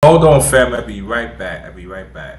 Hold on, fam. I'll be right back. I'll be right back.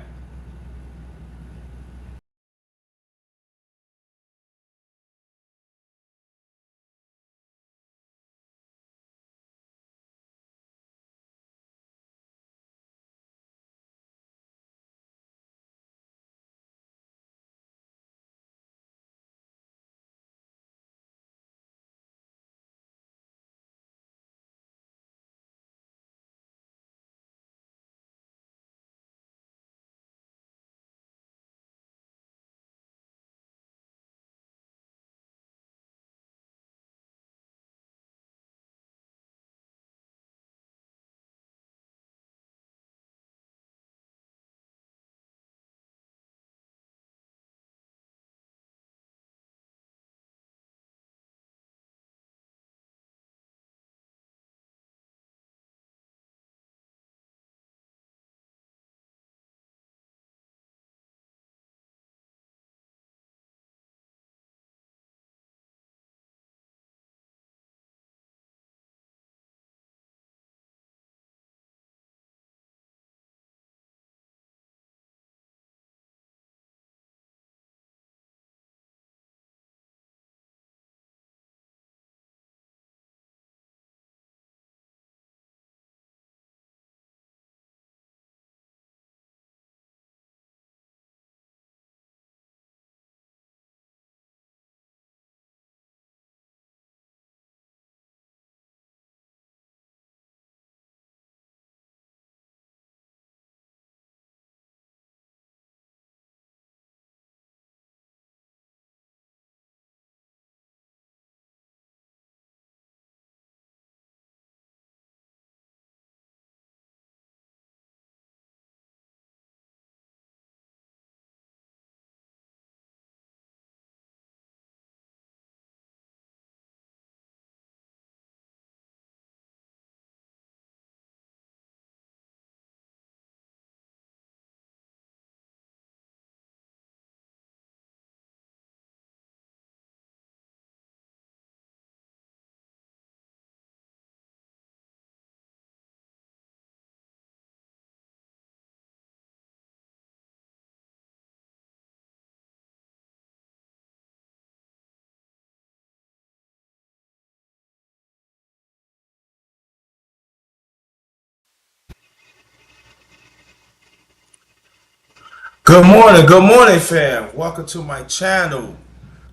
Good morning, fam. Welcome to my channel,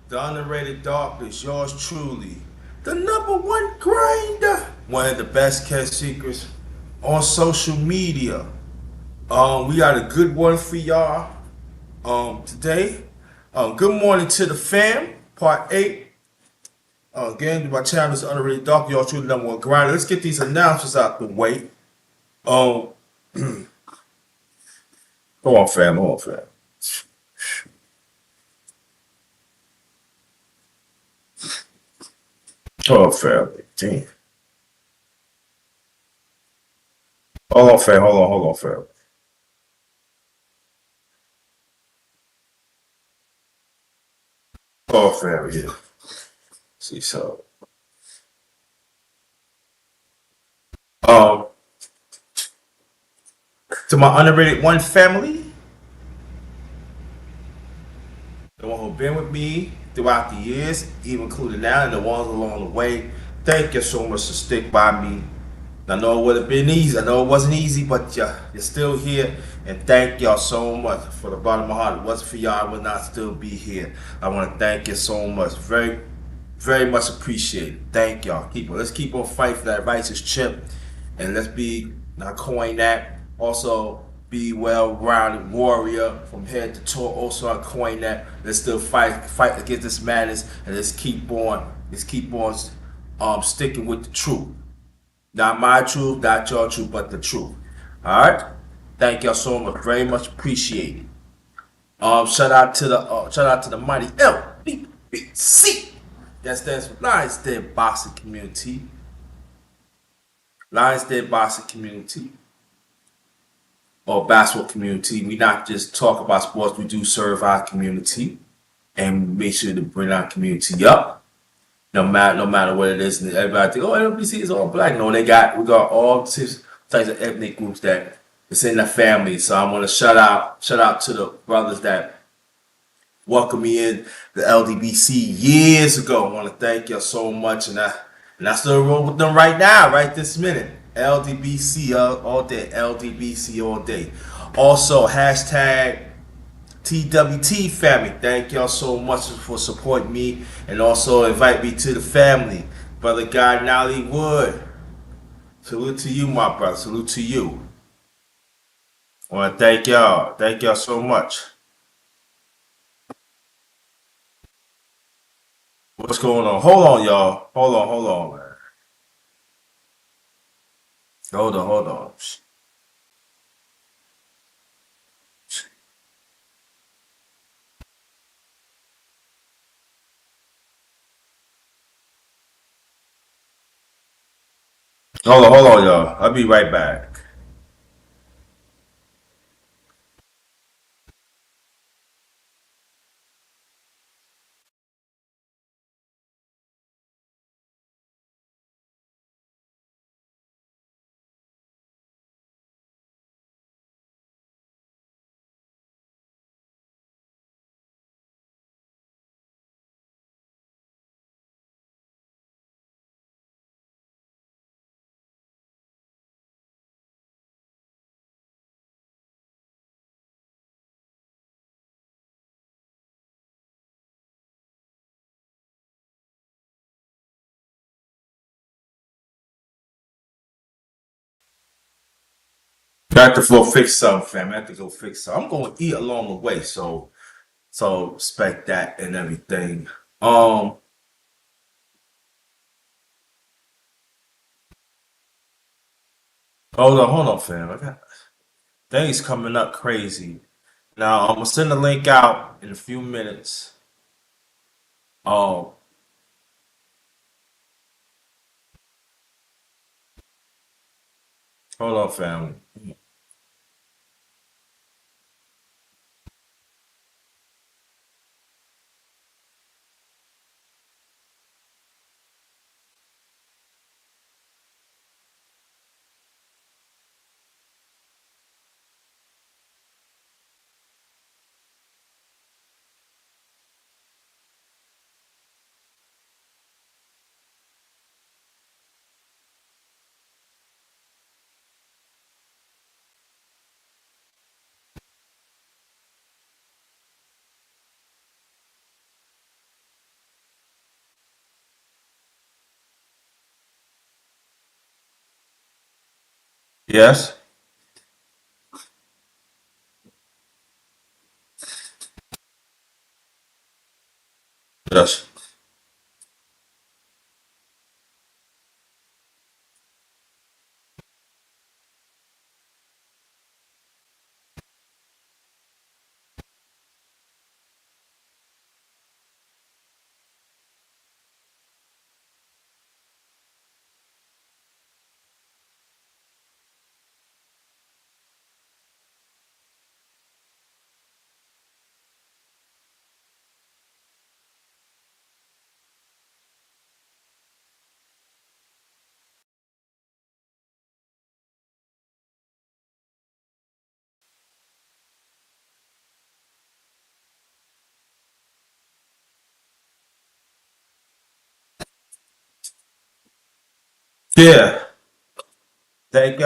The Underrated Darkness. Yours truly, the number one grinder, one of the best kept secrets on social media. We got a good one for y'all today. Good morning to the fam, part 8. Again, my channel is Underrated Dark. Yours truly, number one grinder. Let's get these announcements out the way. Um, hold on, fam. Hold on, fam. Hold on, fam. Damn. Hold on, fam. Hold on, fam. Hold on, fam. Yeah. See, so, um, to my underrated one family, the one who've been with me throughout the years, even including now, and the ones along the way, thank you so much to stick by me. I know it would have been easy. I know it wasn't easy, but you're still here, and thank y'all so much for the bottom of my heart. If it wasn't for y'all, I would not still be here. I want to thank you so much. Very, very much appreciated. Thank y'all. Let's keep on fighting for that righteous chip, and let's be not coin that. Also, be well-rounded warrior from head to toe. Also, I coin that. Let's still fight against this madness, and let's keep on sticking with the truth. Not my truth, not your truth, but the truth. All right. Thank y'all so much. Very much appreciated. Shout out to the mighty LBBC. That stands for Lions Den Boxing Community. Lions Den Boxing Community or basketball community. We not just talk about sports. We do serve our community and make sure to bring our community up. No matter what it is, and everybody think, oh, LBC is all black. No, we got all types of ethnic groups that It's in the family. So I want to shout out to the brothers that welcomed me in the LDBC years ago. I want to thank y'all so much, and I still roll with them right now, right this minute. LDBC all day, LDBC all day. Also hashtag TWT family. Thank y'all so much for supporting me and also invite me to the family. Brother Guy Nolly Wood. Salute to you, my brother. Salute to you. I want to thank y'all. Thank y'all so much. What's going on? Hold on, y'all. Hold on, man. Hold on. Hold on, y'all. I'll be right back. Got to go fix something, fam. I have to go fix something. I'm going to eat along the way, so respect that and everything. Um, hold on, fam. I got things coming up crazy. Now I'm gonna send the link out in a few minutes. Um, hold on, family. Yes, yes, yeah. Thank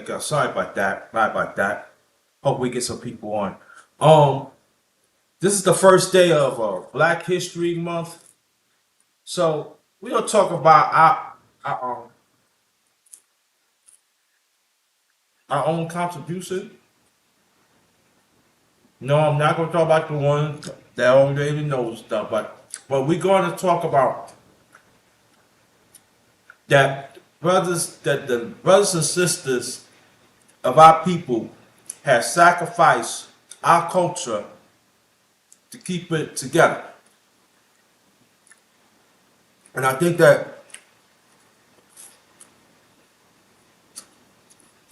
y'all. Sorry about that. Sorry about that. Hope we get some people on. Um, this is the first day of Black History Month, so we're gonna talk about our own contribution. No, I'm not gonna talk about the one that already knows stuff, but we're gonna talk about that the brothers and sisters of our people have sacrificed our culture to keep it together. And I think that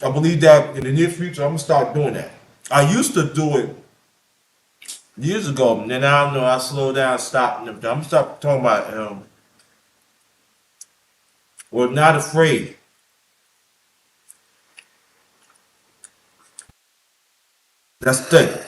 I believe that in the near future I'm gonna start doing that. I used to do it years ago, and then I don't know, I slowed down, stopped, and everything. I'm gonna start talking about we're not afraid That's the thing.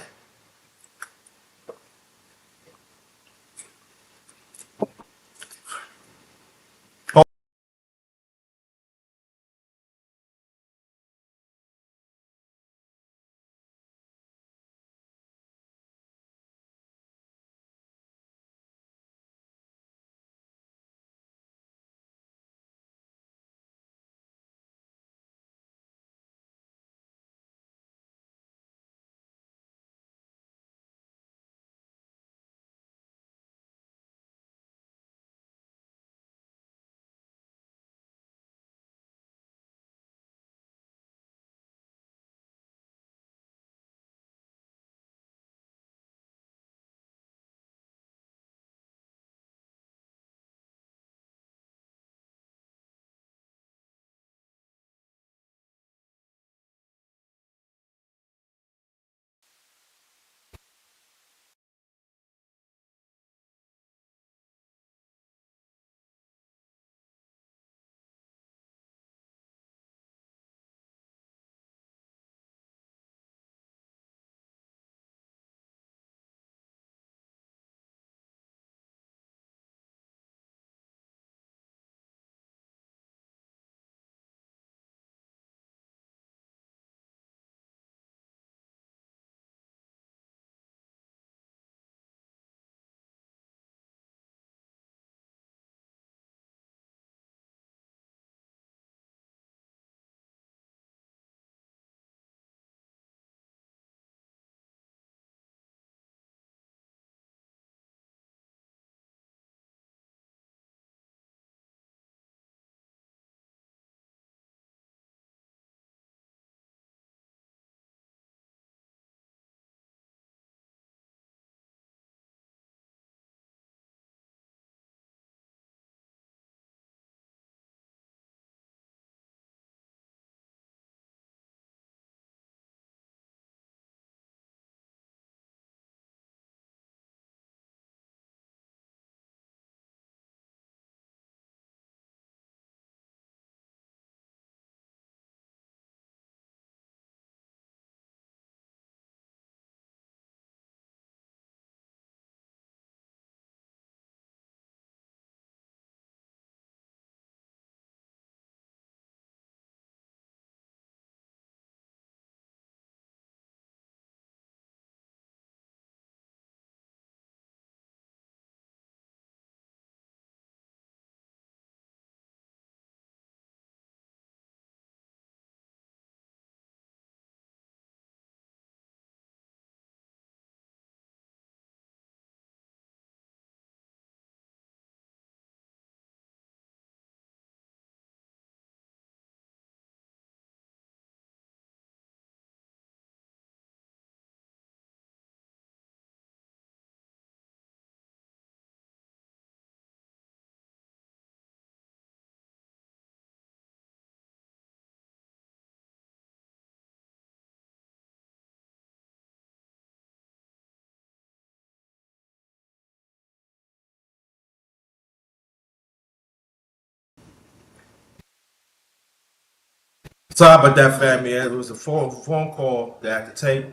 Sorry about that, family. It was a phone call that I had to take.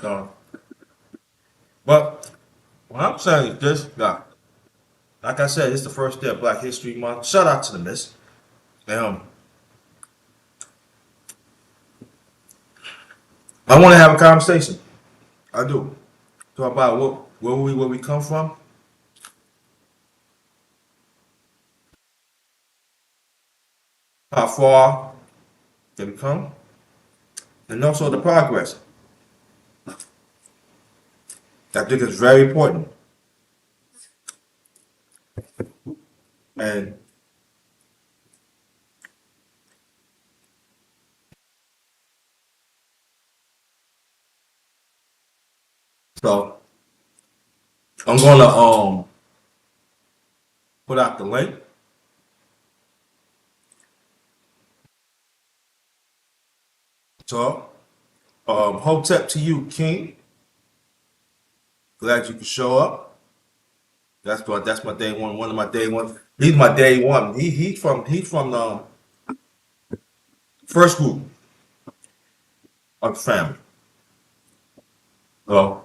Uh, but what I'm saying is this, like I said, it's the first day of Black History Month. Shout out to the Miss. Um, I want to have a conversation. I do. Talk about where we come from, how far did we come, and also the progress. I think it's very important. And so I'm gonna put out the link. So hotep to you, King. Glad you could show up. That's my day one. One of my day one. He's my day one. He's from the first group of the family. Oh,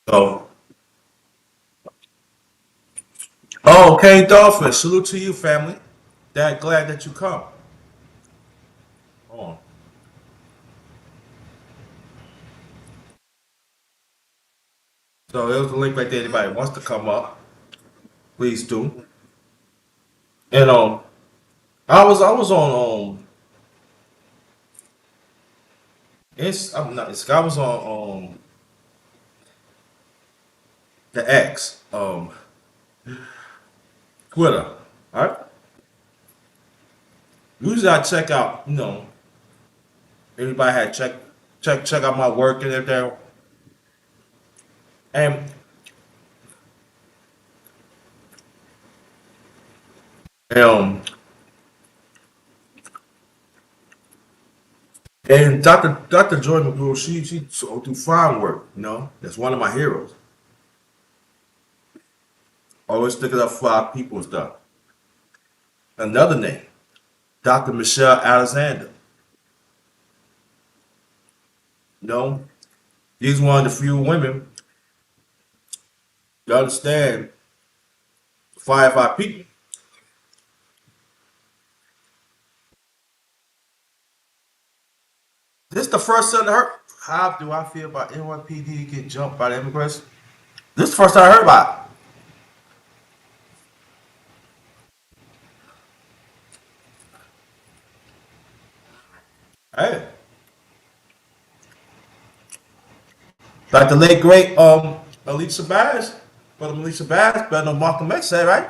oh, oh. Okay, Dolphin. Salute to you, family. That glad that you come. Oh, so there's a link right there. Anybody wants to come up, please do. And I was on I'm not. I was on the X Twitter. All right. Usually I check out. Anybody had check out my work and everything. And um and Dr. Joy McGrew, she so do fine work. That's one of my heroes. Always sticking up for our people and stuff. Another name, Dr. Michelle Alexander. You know, she's one of the few women that understand five our people. This is the first time I heard. How do I feel about NYPD get jumped by the immigrants? This is the first time I heard about it. Hey, like the late great Elisa Bass, brother Elisa Bass, better than Malcolm X said, right?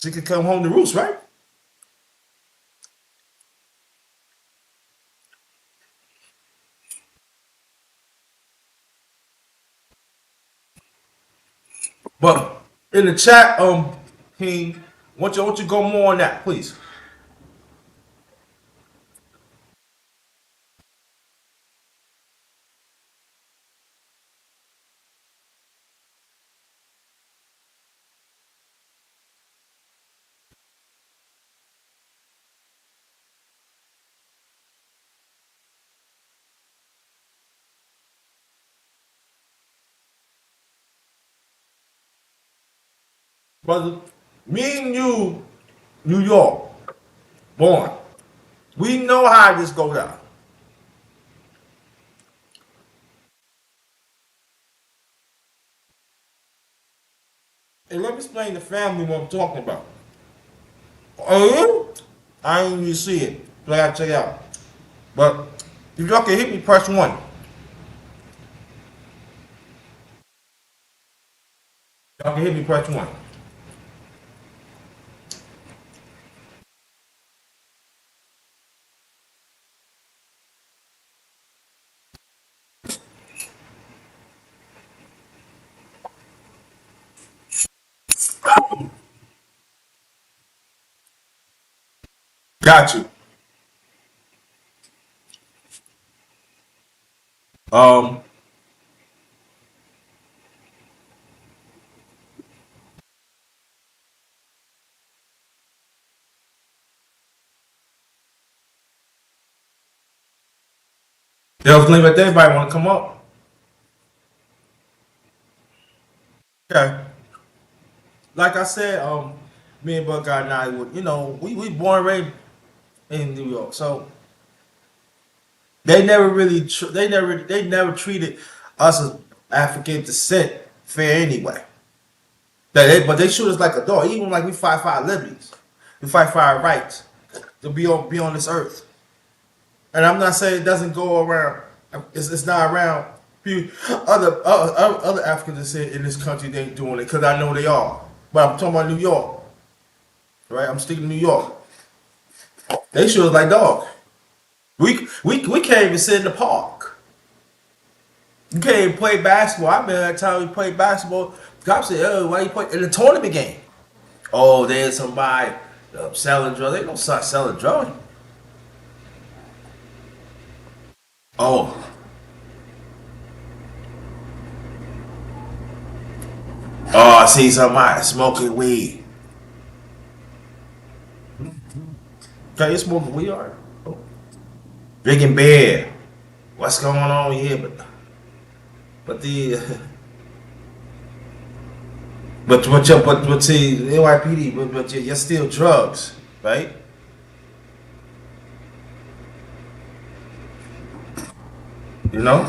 She could come home to roost, right? But in the chat, King, want you go more on that, please. Brother, me and you, New York, born. We know how this go down. And let me explain the family what I'm talking about. I ain't even see it, but I gotta check it out. But if y'all can hit me, press one. Y'all can hit me, press one. Got you. Um, there was link right there. Everybody want to come up? Okay. Like I said, me and Buckeye and I, we born and raised in New York, so they never treated us as African descent fair anyway. But they shoot us like a dog. Even like we fight for our liberties, we fight for our rights to be on this earth. And I'm not saying it doesn't go around. It's not around. Other African descent in this country, they ain't doing it because I know they are. But I'm talking about New York, right? I'm sticking to New York. They shoot us like dogs. We can't even sit in the park. You can't even play basketball. I remember that time we played basketball. Cops said, "Oh, why you play in the tournament game?" Oh, there's somebody selling drugs. They don't start selling drugs. Oh, oh, I see somebody smoking weed. Okay, it's more than we are. Big and bad. What's going on here? But the but see NYPD, but you're still drugs, right? You know?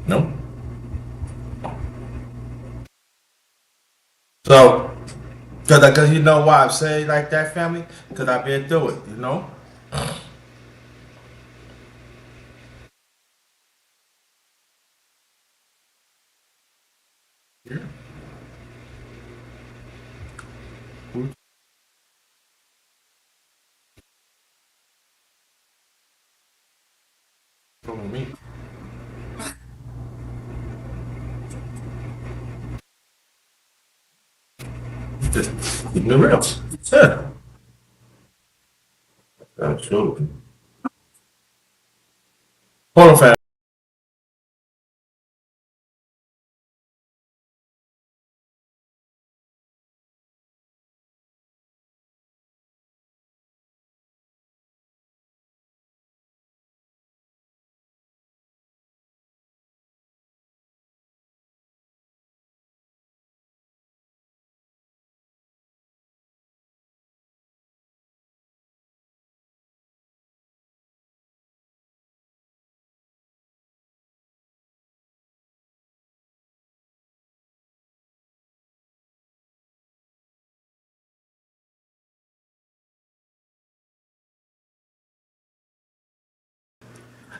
No. So, cause you know why I'm saying like that, family? Cause I've been through it, you know. Yeah. Who's talking to me? Just keep it real. Yeah. Absolutely. Hold on, family.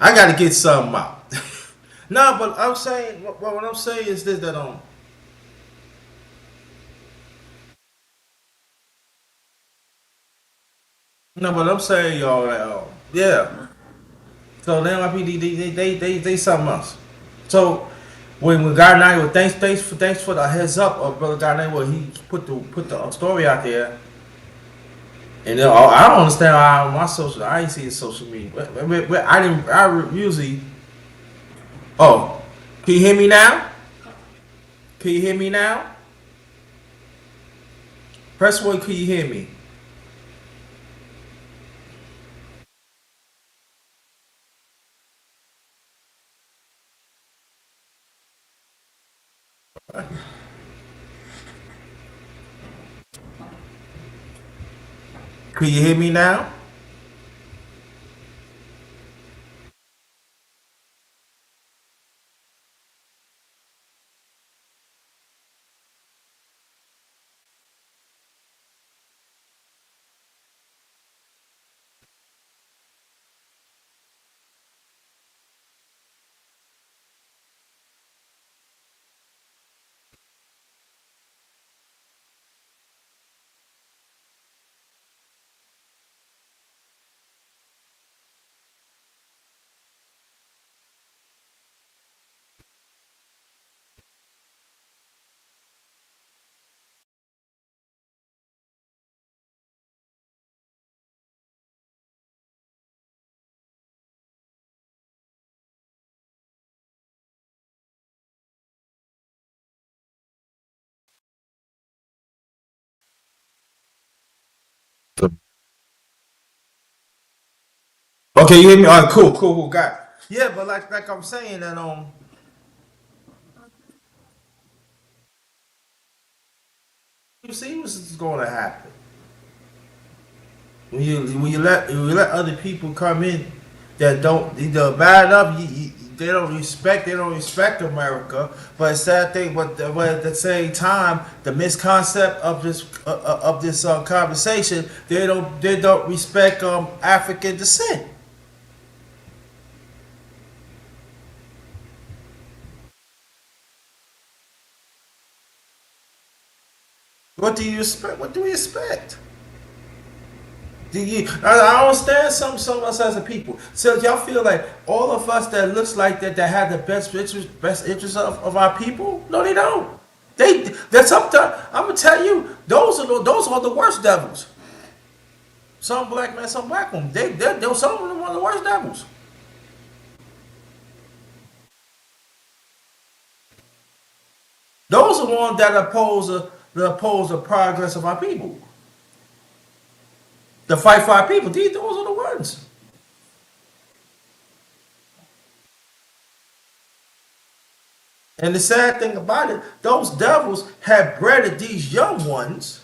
I gotta get something out. No, but I'm saying what I'm saying is this that no, but I'm saying y'all that yeah. So then they something else. So when God Night, well, thanks for the heads up, brother God Night, well he put the story out there, and then, I don't understand how my social I ain't see the social media. I didn't usually. Oh, can you hear me now? Can you hear me now? Press one. Can you hear me? Can you hear me now? Okay, you hear me? All right, cool, got it. Yeah, but like I'm saying that you see what's going to happen when you let other people come in that don't they're bad enough. They don't respect America. But it's that thing. But at the same time, the misconcept of this conversation, they don't respect African descent. What do you expect? What do we expect? I don't understand some of us as a people. So y'all feel like all of us that looks like that have the best interest of our people? No, they don't. That's sometimes I'm gonna tell you, those are the worst devils. Some black men, some black women. They some of them are the worst devils. Those are the ones that oppose the progress of our people. The fight for our people. Those are the ones. And the sad thing about it, those devils have bred these young ones,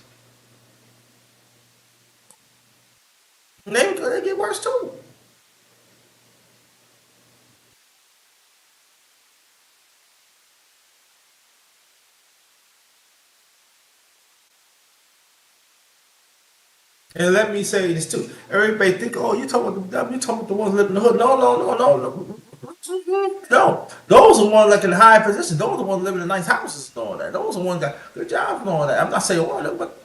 and they get worse too. And let me say this too. Everybody think, oh, you talking about the devil, you talking about the ones living in the hood. No, no, no, no, no. No. Those are the ones like in high position. Those are the ones living in nice houses and all that. Those are the ones that got good jobs and all that. I'm not saying all of them, but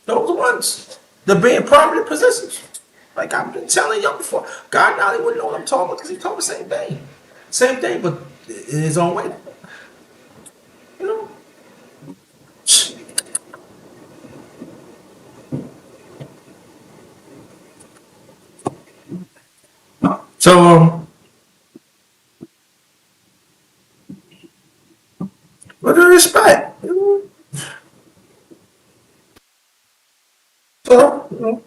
those are the ones that be in prominent positions. Like I've been telling y'all before. God now he wouldn't know what I'm talking about because he told me the same thing. Same thing, but in his own way. You know? So with the respect. So,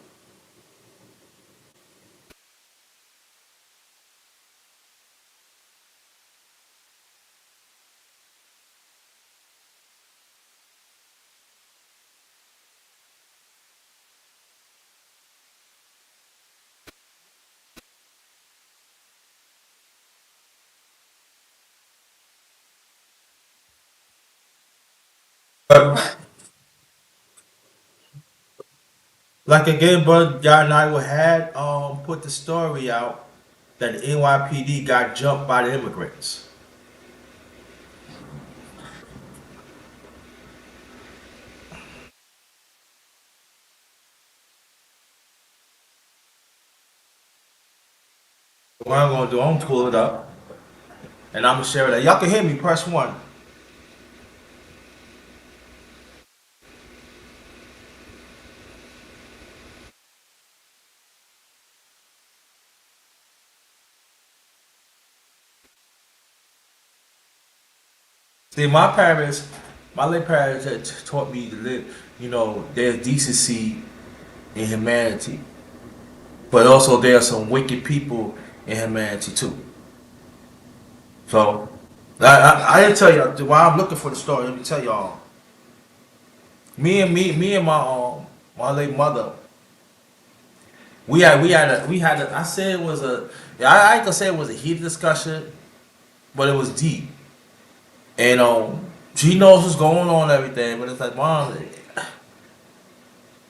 but like again, but God and I would had put the story out that the NYPD got jumped by the immigrants. What I'm gonna do, I'm gonna pull it up and I'm gonna share it. Y'all can hear me, press one. See, my late parents had taught me to live, there's decency in humanity. But also there are some wicked people in humanity too. So I didn't tell you while I'm looking for the story, let me tell y'all. Me and my late mother, I said it was I ain't gonna say it was a heated discussion, but it was deep. And she knows what's going on and everything, but it's like, Mom,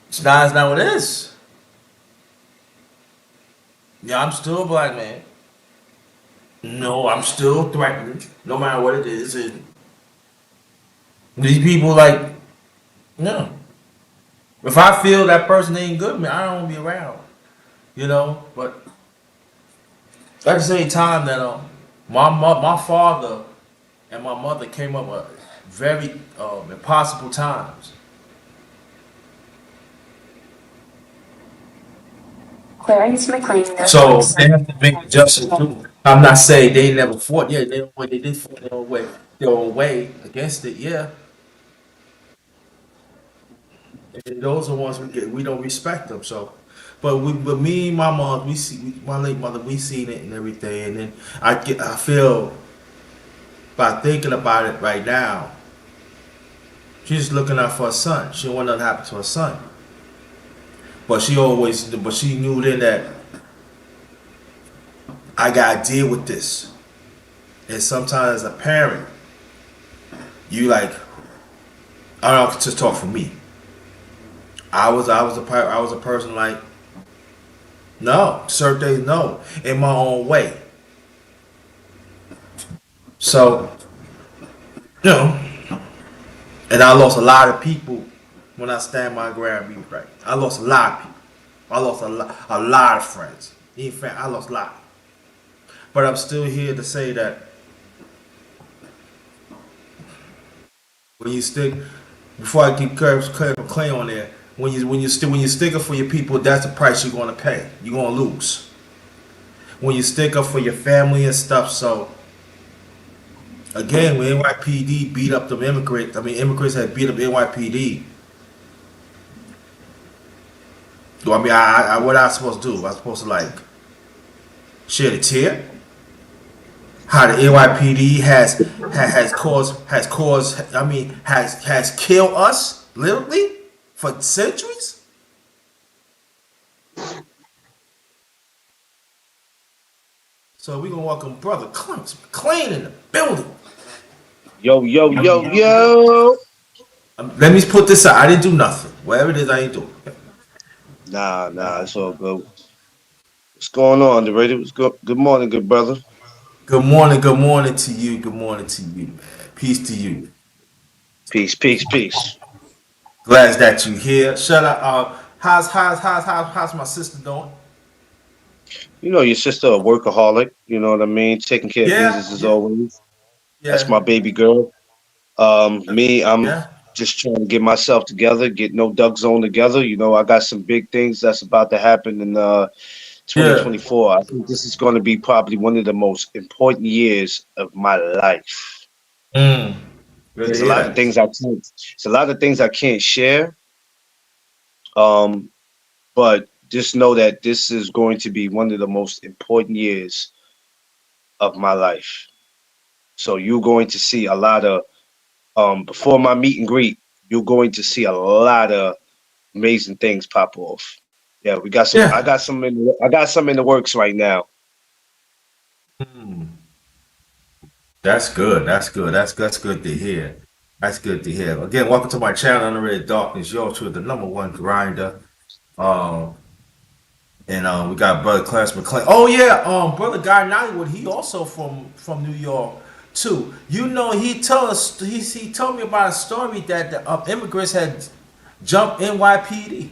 it's not what it is. Yeah, I'm still a black man. No, I'm still threatened, no matter what it is. And these people like, no. If I feel that person ain't good, man, I don't want to be around. But at the same time that my father and my mother came up with very impossible times. Clarence McLean, no So thanks. they have to make adjustments too. I'm not saying they never fought. Yeah, they did fight their own way against it. Yeah, and those are ones we don't respect them. So, but me, my mom, my late mother, we seen it and everything. And then I feel by thinking about it right now, she's just looking out for her son. She don't want nothing to happen to her son. But she knew then that I gotta deal with this. And sometimes as a parent, you like, I don't know, just talk for me. I was a person like, no, certain days no, in my own way. So, you know, and I lost a lot of people when I stand my ground and be right. I lost a lot of people. I lost a lot of friends. In fact, I lost a lot. But I'm still here to say that When you stick, before I keep Curve Clay on there, when you stick up for your people, that's the price you're gonna pay. You're gonna lose. When you stick up for your family and stuff. So again, when NYPD beat up the immigrants, I mean immigrants had beat up NYPD. Well, I mean, what I supposed to do? I supposed to like shed a tear? How the NYPD has caused, I mean, has killed us literally for centuries. So we gonna welcome brother Clemens McLean in the building. Yo, yo, yo, yo. Let me put this out. I didn't do nothing. Whatever it is, I ain't doing. Nah, it's all good. What's going on, the radio? Good morning, good brother. Good morning to you. Good morning to you, man. Peace to you. Peace, peace, peace. Glad that you here. Shut up. How's my sister doing? You know your sister a workaholic, you know what I mean? Taking care of Yeah, business as yeah, always. That's yeah, my baby girl. Me, I'm yeah, just trying to get myself together, get no Doug Zone together. You know, I got some big things that's about to happen in yeah. 2024. I think this is going to be probably one of the most important years of my life. Mm. Good to There's a hear lot of that. things I can't. It's a lot of things I can't share. Um, but just know that this is going to be one of the most important years of my life. So you're going to see a lot of before my meet and greet, you're going to see a lot of amazing things pop off. Yeah, we got some. I Yeah. got some I got some in the works right now. Mm. That's good. That's good. That's good to hear. That's good to hear. Again, welcome to my channel, Underrated Darkness. Yours truly, the number one grinder. Um, and we got brother Clarence McLean. Oh yeah, brother Guy Nollywood. He also from New York too. You know, he told me about a story that the immigrants had jumped NYPD.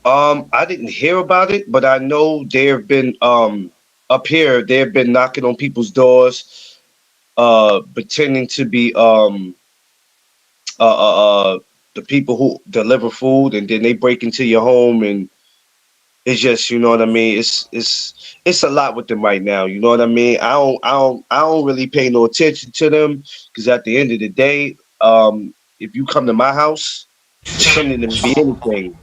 I didn't hear about it, but I know there have been up here. They have been knocking on people's doors, pretending to be uh, uh, uh, the people who deliver food, and then they break into your home, and it's just, you know what I mean. It's a lot with them right now. You know what I mean. I don't really pay no attention to them because at the end of the day, if you come to my house pretending to be anything,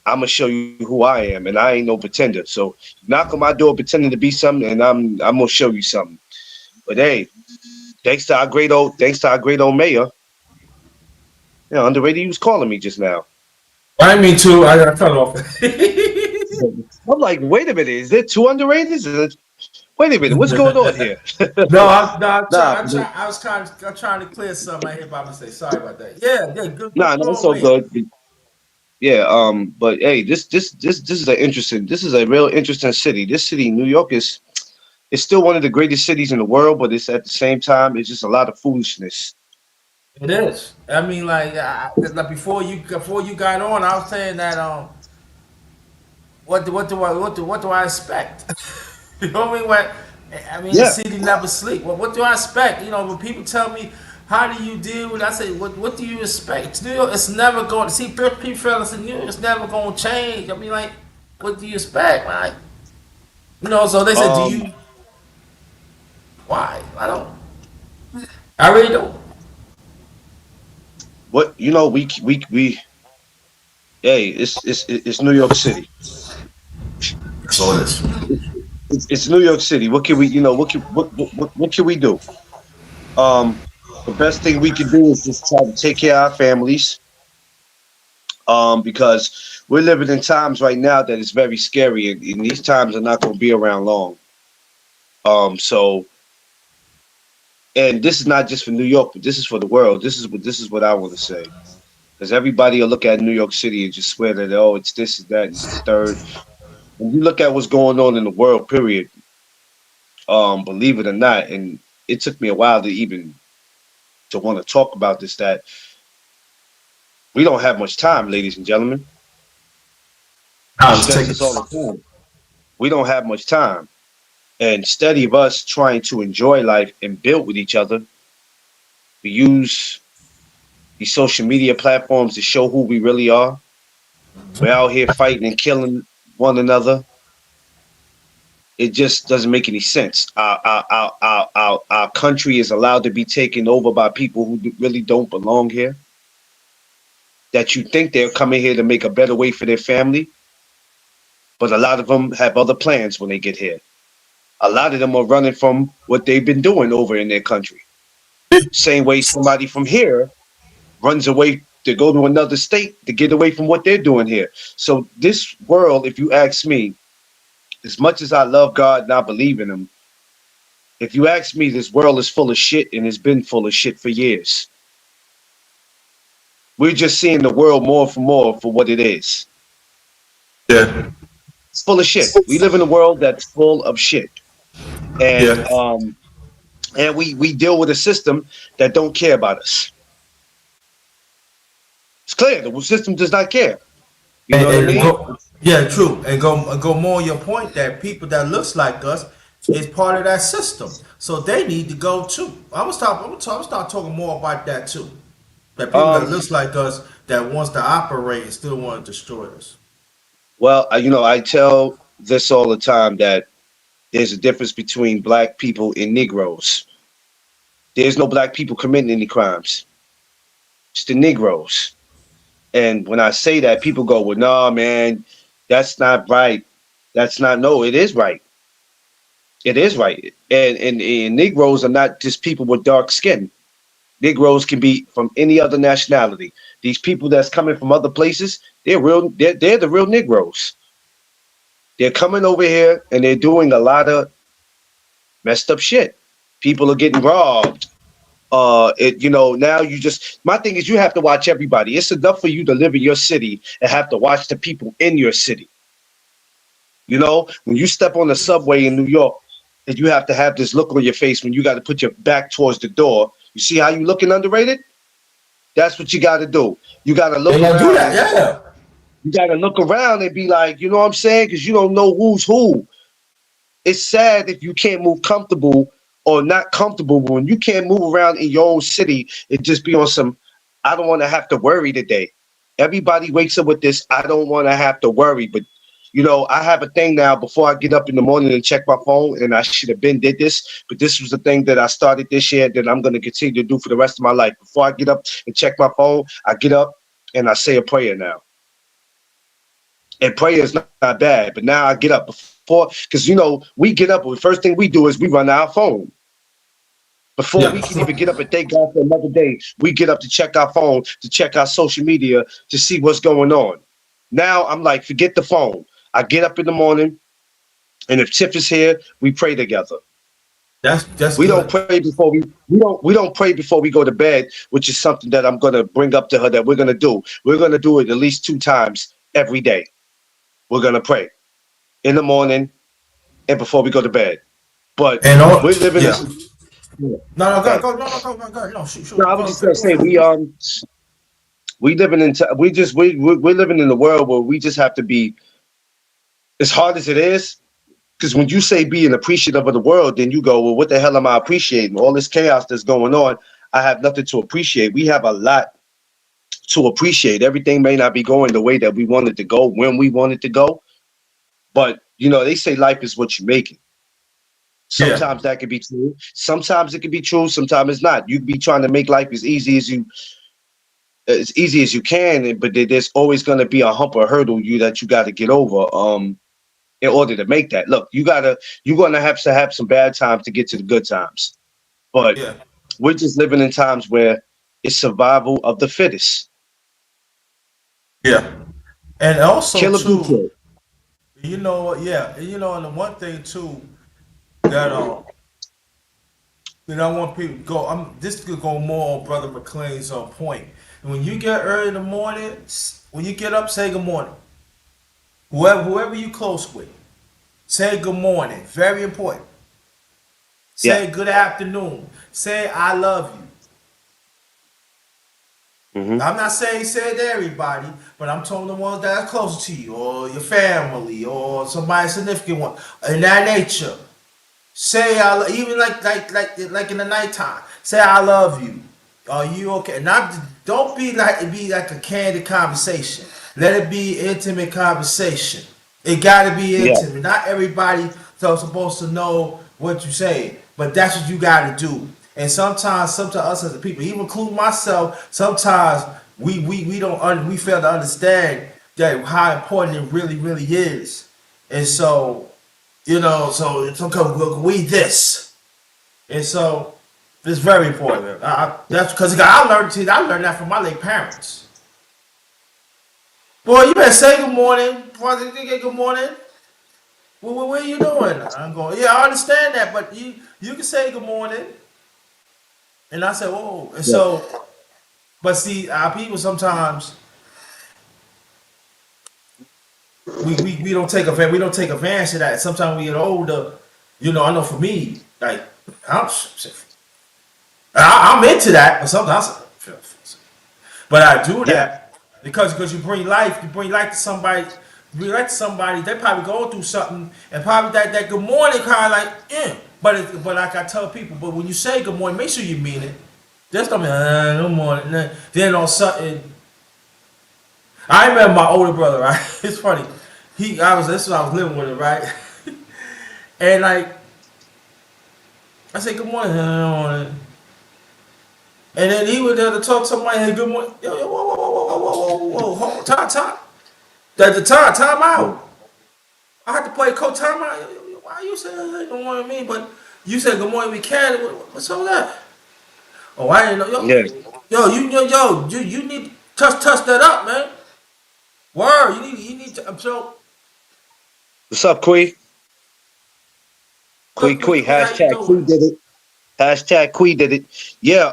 I'm gonna show you who I am, and I ain't no pretender. So knock on my door pretending to be something, and I'm gonna show you something. But hey, thanks to our great old mayor, you know, underrated. He was calling me just now. I mean to. I got cut off. I'm like, wait a minute, is there two underrated? Wait a minute, what's going on here? No, I'm Nah, I'm trying to clear something. I hear Baba say sorry about that. Yeah, yeah, good nah, no, it's going, so man. good. Yeah, but hey, this is this is a real interesting city. This city, New York, is it's still one of the greatest cities in the world, but it's at the same time, it's just a lot of foolishness. It is. I mean, like before you got on, I was saying that what do I expect? You know what I mean? The Yeah. city never sleep. What do I expect? You know, when people tell me how do you deal with, I say, what do you expect? New York, it's never going. See, people fellas in New York, it's never going to change. I mean, like, what do you expect? Like, you know, so they said, do Um, you? Why? I don't. I really don't. what you know, we hey, it's New York City. That's all it is. It's New York City. What can we, you know, what can we do? The best thing we can do is just try to take care of our families. Because we're living in times right now that is very scary, and these times are not going to be around long. So, and this is not just for New York, but this is for the world. This is what I want to say, because everybody will look at New York City and just swear that, oh, it's this, is that, and it's the third. When you look at what's going on in the world, period, believe it or not, and it took me a while to even to want to talk about this, that we don't have much time, ladies and gentlemen. I Nah, let's stress take this all it. the time. We don't have much time. And instead of us trying to enjoy life and build with each other, We use these social media platforms to show who we really are. We're out here fighting and killing one another. It just doesn't make any sense. Our country is allowed to be taken over by people who really don't belong here. That you think they're coming here to make a better way for their family, but a lot of them have other plans when they get here. A lot of them are running from what they've been doing over in their country. Same way somebody from here runs away to go to another state to get away from what they're doing here. So this world, if you ask me, as much as I love God and I believe in him, if you ask me, this world is full of shit and it's been full of shit for years. We're just seeing the world more for what it is. Yeah. It's full of shit. We live in a world that's full of shit. And Yeah. we deal with a system that don't care about us. It's clear the system does not care. You know what I And to mean? go, yeah, true. And go more on your point that people that looks like us is part of that system. So they need to go too. I'm gonna start talking more about that too. That people that Um, looks like us that wants to operate and still want to destroy us. well, I tell this all the time that there's a difference between black people and Negroes. There's no black people committing any crimes. It's the Negroes. And when I say that, people go, "Well, nah, man, that's not right. That's not no. It is right. It is right." And Negroes are not just people with dark skin. Negroes can be from any other nationality. These people that's coming from other places, they're real. They're the real Negroes. They're coming over here and they're doing a lot of messed up shit. People are getting robbed. Now you just my thing is you have to watch everybody. It's enough for you to live in your city and have to watch the people in your city. You know, when you step on the subway in New York, and you have to have this look on your face when you got to put your back towards the door. You see how you looking underrated? That's what you got to do. You got to They look gonna do around that, and yeah. you got to look around and be like, you know what I'm saying? Because you don't know who's who. It's sad if you can't move comfortable or not comfortable, but when you can't move around in your own city and just be on some, I don't want to have to worry today. Everybody wakes up with this, I don't want to have to worry. But I have a thing now before I get up in the morning and check my phone, and I should have been did this, but this was the thing that I started this year that I'm going to continue to do for the rest of my life. Before I get up and check my phone, I get up and I say a prayer now. And prayer is not bad, but now I get up before, because we get up, the first thing we do is we run our phone. Before Yeah. we can even get up and thank God for another day, we get up to check our phone, to check our social media, to see what's going on. Now I'm like, forget the phone. I get up in the morning, and if Tiff is here, we pray together. That's We don't good. pray before we don't pray before we go to bed, which is something that I'm gonna bring up to her that we're gonna do. We're gonna do it at least 2 times every day. We're gonna pray in the morning and before we go to bed. But And all, we're living yeah. this. No, no, God. go, no, no, go, no, shoot, No, I shoot, was go, just gonna go say ahead. we living in we're living in a world where we just have to be as hard as it is. Because when you say being appreciative of the world, then you go, well, what the hell am I appreciating? All this chaos that's going on, I have nothing to appreciate. We have a lot to appreciate. Everything may not be going the way that we want it to go when we want it to go, but they say life is what you make it. Yeah, Sometimes that could be true. Sometimes it could be true. Sometimes it's not. You could be trying to make life as easy as you can, but there's always going to be a hump or hurdle you got to get over. In order to make that, look, you're gonna have some bad times to get to the good times. But yeah, we're just living in times where it's survival of the fittest. yeah. And also Kill or be too, killed. you know what? Yeah, and and the one thing too that I want people to go. This could go more on Brother McLean's point. When you get early in the morning, when you get up, say good morning. Whoever you close with, say good morning. Very important. Yeah. Say good afternoon. Say I love you. Hmm. I'm not saying say it to everybody, but I'm telling the ones that are close to you, or your family, or somebody significant one, in that nature. Say even like in the nighttime. Say I love you. Are you okay? Not don't be like a candid conversation. Let it be intimate conversation. It gotta be Yeah, intimate. Not everybody so supposed to know what you say, but that's what you gotta do. And sometimes us as a people, even including myself, sometimes we don't we fail to understand that how important it really is. And so so sometimes we this. And so it's very important. That's because I learned that from my late parents. Boy, you better say good morning. Father, you get good morning. What are you doing? I'm going. Yeah, I understand that, but you can say good morning. And I said, whoa. And yeah, so, but see, our people sometimes we don't take advantage of that. Sometimes we get older. I know for me, like I'm I'm into that, but sometimes. But I do yeah. that because you bring life to somebody, they probably going through something, and probably that good morning kind of like, but like I tell people, but when you say good morning, make sure you mean it. Just don't be good morning. Then on something, I remember my older brother, right? It's funny. This is when I was living with him, right? And like I said, good morning, good morning. And then he would have to talk to somebody, hey, good morning. Yo, whoa, time. At the time Yeah. out. I had to play coach time out. Why you saying hey, good morning to me? But you said good morning we can. What's all that? Oh, I didn't know. Yeah. You need to touch that up, man. Word, you need to. So, What's up, Quee? good, Quee. how you Hashtag doing? Quee did it. Hashtag Quee did it. Yeah.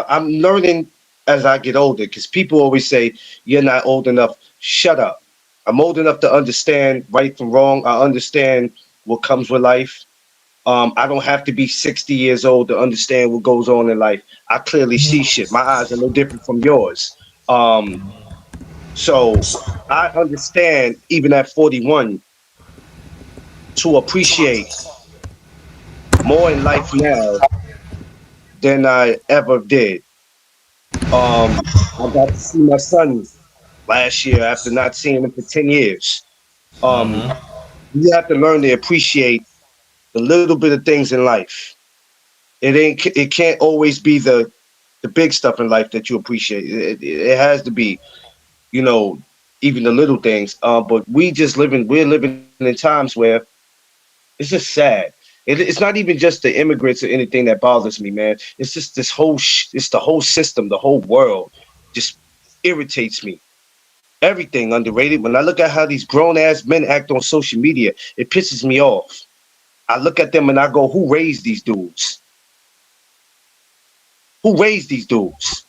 I'm learning as I get older because people always say you're not old enough. Shut up. I'm old enough to understand right from wrong. I understand what comes with life. I don't have to be 60 years old to understand what goes on in life. I clearly see shit. My eyes are no different from yours. Um, so I understand even at 41 to appreciate more in life now than I ever did. I got to see my son last year after not seeing him for 10 years. Um, you have to learn to appreciate the little bit of things in life. It can't always be the big stuff in life that you appreciate. It has to be, you know, even the little things. But we're living in times where it's just sad. It's not even just the immigrants or anything that bothers me, man. It's just it's the whole system, the whole world just irritates me. Everything underrated. When I look at how these grown ass men act on social media, it pisses me off. I look at them and I go, who raised these dudes? Who raised these dudes?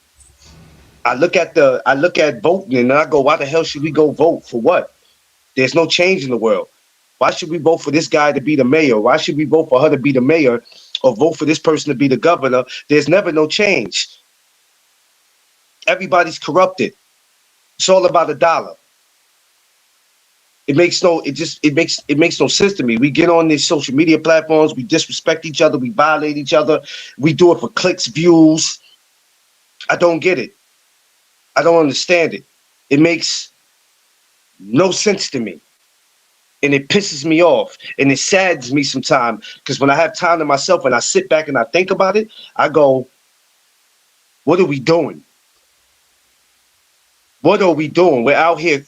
I look at voting and I go, why the hell should we go vote for what? There's no change in the world. Why should we vote for this guy to be the mayor? Why should we vote for her to be the mayor or vote for this person to be the governor? There's never no change. Everybody's corrupted. It's all about a dollar. It makes no sense to me. We get on these social media platforms, we disrespect each other, we violate each other, we do it for clicks, views. I don't get it. I don't understand it. It makes no sense to me. And it pisses me off and it saddens me sometimes because when I have time to myself and I sit back and I think about it, I go, what are we doing? What are we doing? We're out here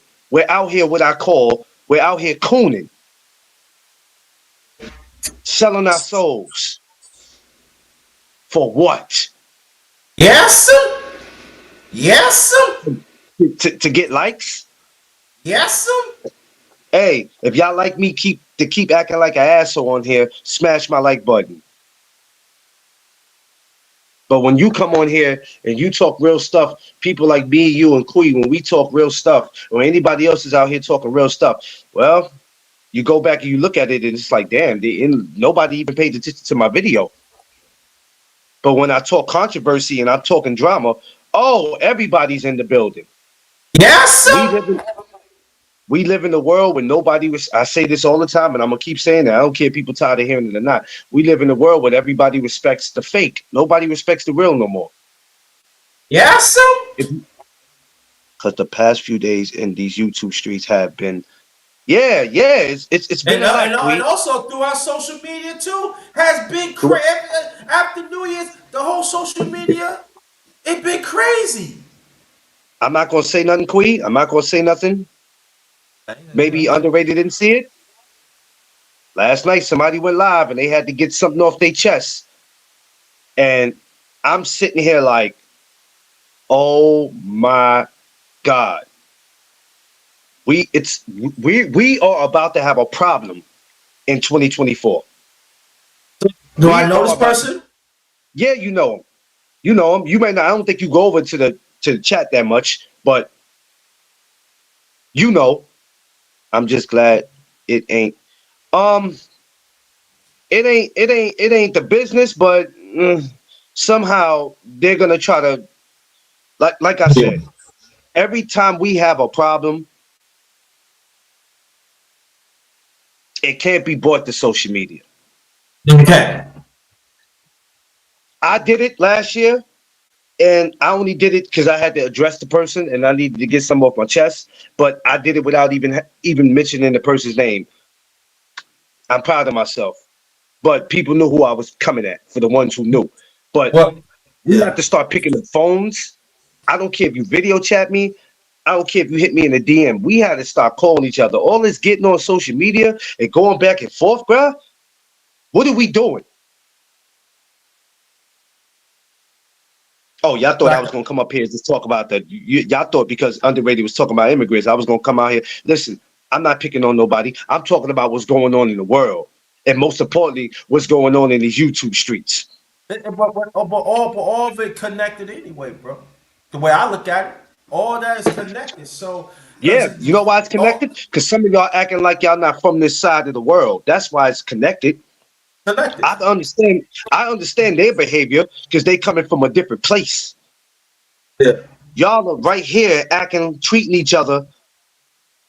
what I call, we're out here cooning, selling our souls. For what? Yes, sir. Yes, sir. To get likes? Yes, sir. Hey, if y'all like me, keep acting like an asshole on here, smash my like button. But when you come on here and you talk real stuff, people like me, you, and Kui, when we talk real stuff, or anybody else is out here talking real stuff, well, you go back and you look at it, and it's like, damn, nobody even paid attention to my video. But when I talk controversy and I'm talking drama, oh, everybody's in the building. Yes, We sir. live in We live in a world where nobody was. I say this all the time, and I'm gonna keep saying that. I don't care if people tired of hearing it or not. We live in a world where everybody respects the fake. Nobody respects the real no more. Yeah, so. Because the past few days in these YouTube streets have been, yeah, yeah, it's been And, a uh, and, lot, uh, and Queen. also throughout social media too has been after New Year's. The whole social media it been crazy. I'm not gonna say nothing, Queen. I'm not gonna say nothing. Maybe underrated didn't see it. Last night, somebody went live and they had to get something off their chest, and I'm sitting here like, oh my God, we are about to have a problem in 2024. Do I We know are this about, person? yeah, you know him. You know him. You may not. I don't think you go over to the chat that much, but you know. I'm just glad it ain't. Um, it ain't the business, but somehow they're gonna try to, like I Yeah. said, every time we have a problem, it can't be brought to social media. Okay. I did it last year, and I only did it because I had to address the person and I needed to get some off my chest. But I did it without even mentioning the person's name. I'm proud of myself. But people knew who I was coming at for the ones who knew. But Well, we have yeah. to start picking up phones. I don't care if you video chat me. I don't care if you hit me in the DM. We had to start calling each other. All this getting on social media and going back and forth, bruh. What are we doing? Oh, y'all thought I Like, was gonna come up here and just talk about that. Y'all thought because Underrated was talking about immigrants, I was gonna come out here. Listen, I'm not picking on nobody. I'm talking about what's going on in the world, and most importantly, what's going on in these YouTube streets. but all of it connected anyway, bro. The way I look at it, all that is connected. So, Yeah, because you know why it's all connected? Because some of y'all acting like y'all not from this side of the world. That's why it's connected. connected. I understand. I understand their behavior because they coming from a different place. Yeah. Y'all are right here acting, treating each other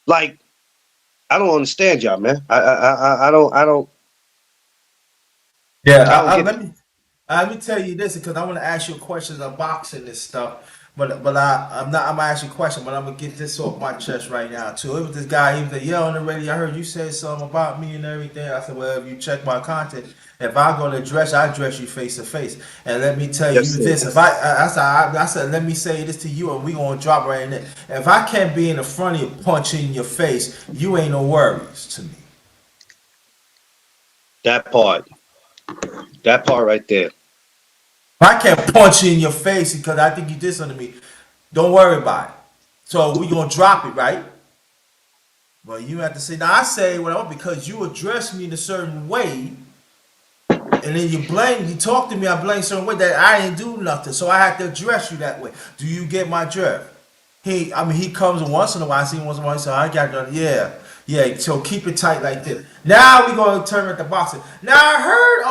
like I don't understand y'all, man. Yeah, I don't get let it. me tell you this because I want to ask you a question on boxing and stuff. I'm not. I'm gonna ask you a question, but I'm gonna get this off my chest right now too. It was this guy. He was like, "Yo, on the radio, I heard you say something about me and everything." I said, "Well, if you check my content, if I'm gonna address, I address you face to face." And let me tell Yes, you sir. this: if I said, let me say this to you, and we gonna drop right in there. If I can't be in the front of you, punch in your face, you ain't no worries to me. That part. That part right there. If I can't punch you in your face because I think you did something to me, don't worry about it. So we gonna drop it, right? Well, you have to say. Now I say, well, because you addressed me in a certain way, and then you talk to me, I blame a certain way that I didn't do nothing, so I have to address you that way. Do you get my drift? He comes once in a while. I see him once in a while. So I got done. Yeah, yeah. So keep it tight like this. Now we gonna turn at the boxing. Now I heard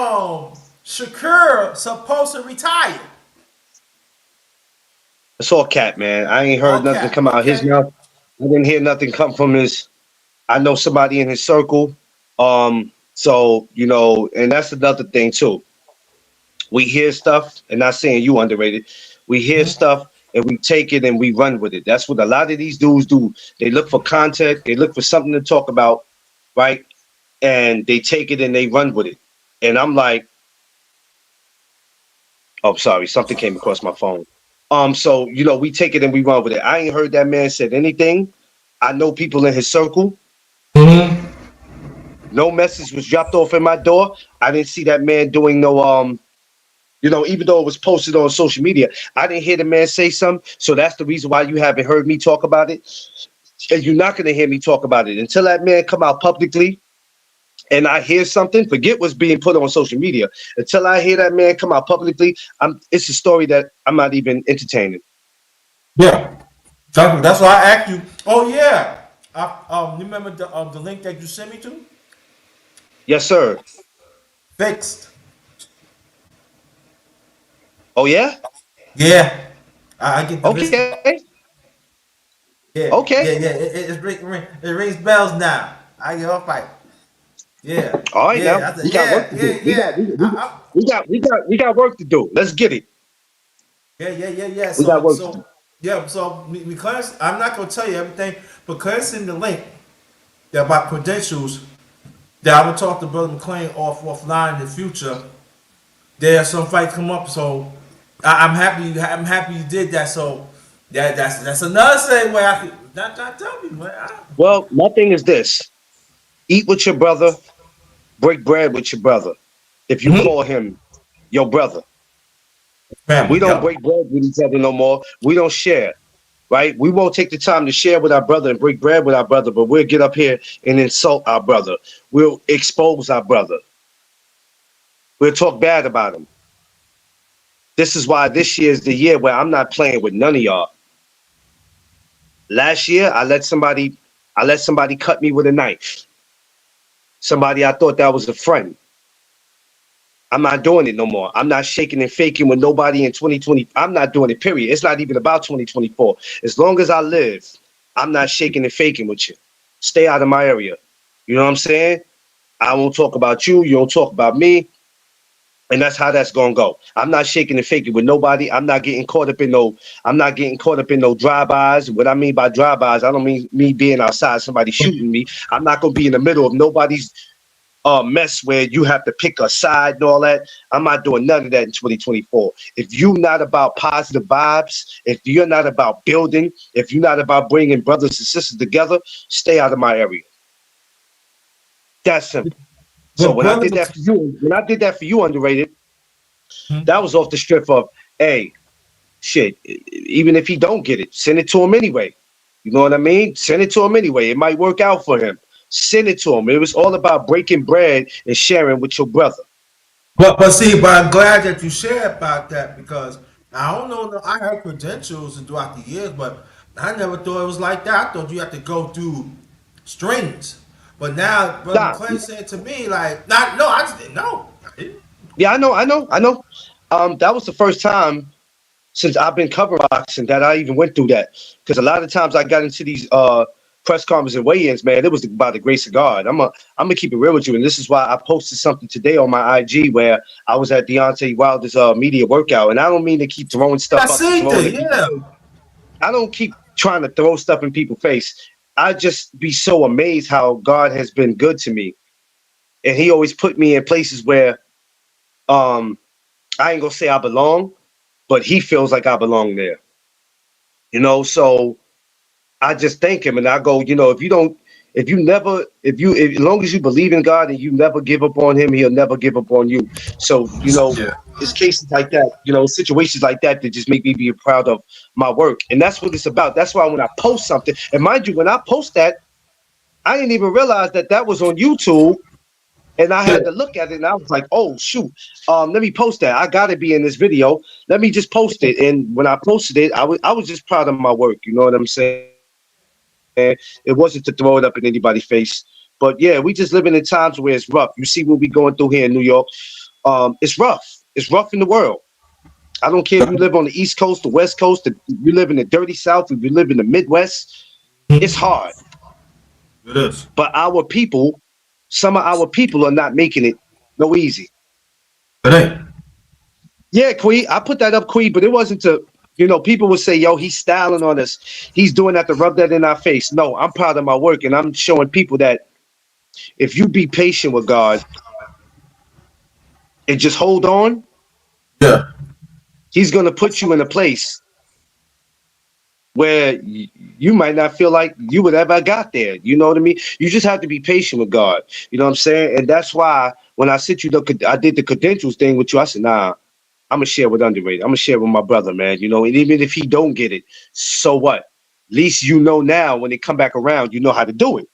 Shakur supposed to retire. It's all cat, man. I ain't heard nothing Okay, come out of his okay. mouth. I didn't hear nothing come from his. I know somebody in his circle. So and that's another thing too. We hear stuff, and not saying you underrated. We hear stuff and we take it and we run with it. That's what a lot of these dudes do. They look for content, they look for something to talk about, right? And they take it and they run with it. And I'm like, oh, sorry, something came across my phone. So we take it and we run with it. I ain't heard that man said anything. I know people in his circle. Mm-hmm. No message was dropped off in my door. I didn't see that man doing no even though it was posted on social media, I didn't hear the man say something. So that's the reason why you haven't heard me talk about it. And you're not gonna hear me talk about it until that man come out publicly and I hear something. Forget what's being put on social media. Until I hear that man come out publicly, it's a story that I'm not even entertaining. Yeah. That's why I asked you. Oh yeah. You remember the link that you sent me to? Yes, sir. Fixed. Oh yeah? Yeah. I get the list. Okay. Yeah, Okay. yeah, yeah. It rings bells now. I give up fight. Yeah, All right, now yeah. I said, we got work yeah, to yeah, do. We got yeah. we, we, we got work to do. Let's get it. Yeah, yeah, yeah, yeah. We got So, work to so, do. yeah. So because I'm not gonna tell you everything, because in the link about credentials that I would talk to Brother McLean offline in the future. There are some fights come up, so I'm happy. I'm happy you did that. So that's another same way I could not tell me, man. Well, my thing is this: eat with your brother, break bread with your brother. If you call him your brother, we Family, don't yep. break bread with each other no more. We don't share. Right? We won't take the time to share with our brother and break bread with our brother, but we'll get up here and insult our brother. We'll expose our brother. We'll talk bad about him. This is why this year is the year where I'm not playing with none of y'all. Last year, I let somebody cut me with a knife. Somebody I thought that was a friend. I'm not doing it no more. I'm not shaking and faking with nobody in 2020. I'm not doing it, period. It's not even about 2024. As long as I live, I'm not shaking and faking with you. Stay out of my area. You know what I'm saying? I won't talk about you. You don't talk about me. And that's how that's gonna go. I'm not shaking and faking with nobody. I'm not getting caught up in no drive-bys. What I mean by drive-bys, I don't mean me being outside, somebody shooting me. I'm not gonna be in the middle of nobody's mess where you have to pick a side and all that. I'm not doing none of that in 2024. If you're not about positive vibes, if you're not about building, if you're not about bringing brothers and sisters together, stay out of my area. That's simple. So But brother, when I did that for you, underrated, that was off the strip of, hey, shit, even if he don't get it, send it to him anyway. You know what I mean? Send it to him anyway. It might work out for him. Send it to him. It was all about breaking bread and sharing with your brother. but see, but I'm glad that you shared about that because I don't know. I had credentials throughout the years, but I never thought it was like that. I thought you had to go through strings. But now, Brother Nah, McClain said to me, like, not no, I just didn't know. yeah, I know. That was the first time since I've been covering boxing that I even went through that. Because a lot of times I got into these press conferences and weigh-ins, man, it was by the grace of God. I'm gonna keep it real with you, and this is why I posted something today on my IG where I was at Deontay Wilder's media workout, and I don't mean to keep throwing I stuff up to seen throw it in that, people's yeah. face. I don't keep trying to throw stuff in people's face. I just be so amazed how God has been good to me, and He always put me in places where um I ain't gonna say I belong, but He feels like I belong there. So I just thank him and I go, if you don't, if you never, if, as long as you believe in God and you never give up on him, he'll never give up on you. So, Yeah. it's cases like that, situations like that that just make me be proud of my work. And that's what it's about. That's why when I post something, and mind you, when I post that, I didn't even realize that that was on YouTube. And I had to look at it and I was like, oh, shoot, let me post that. I got to be in this video. Let me just post it. And when I posted it, I was just proud of my work. You know what I'm saying? It wasn't to throw it up in anybody's face. But yeah, we just living in times where it's rough. You see what we going through here in New York. It's rough. It's rough in the world. I don't care if you live on the East Coast, the West Coast, you live in the dirty South, if you live in the Midwest. It's hard. It is. But some of our people are not making it no easy. It ain't. Yeah, Queen, I put that up, Queen, but it wasn't to, people would say, yo, he's styling on us. He's doing that to rub that in our face. No, I'm proud of my work, and I'm showing people that if you be patient with God and just hold on, Yeah. he's going to put you in a place where you might not feel like you would ever got there. You know what I mean? You just have to be patient with God. You know what I'm saying? And that's why when I sent you I did the credentials thing with you. I said, nah, I'm gonna share with underrated. I'm gonna share with my brother, man. And even if he don't get it, so what? At least you know now when they come back around, you know how to do it.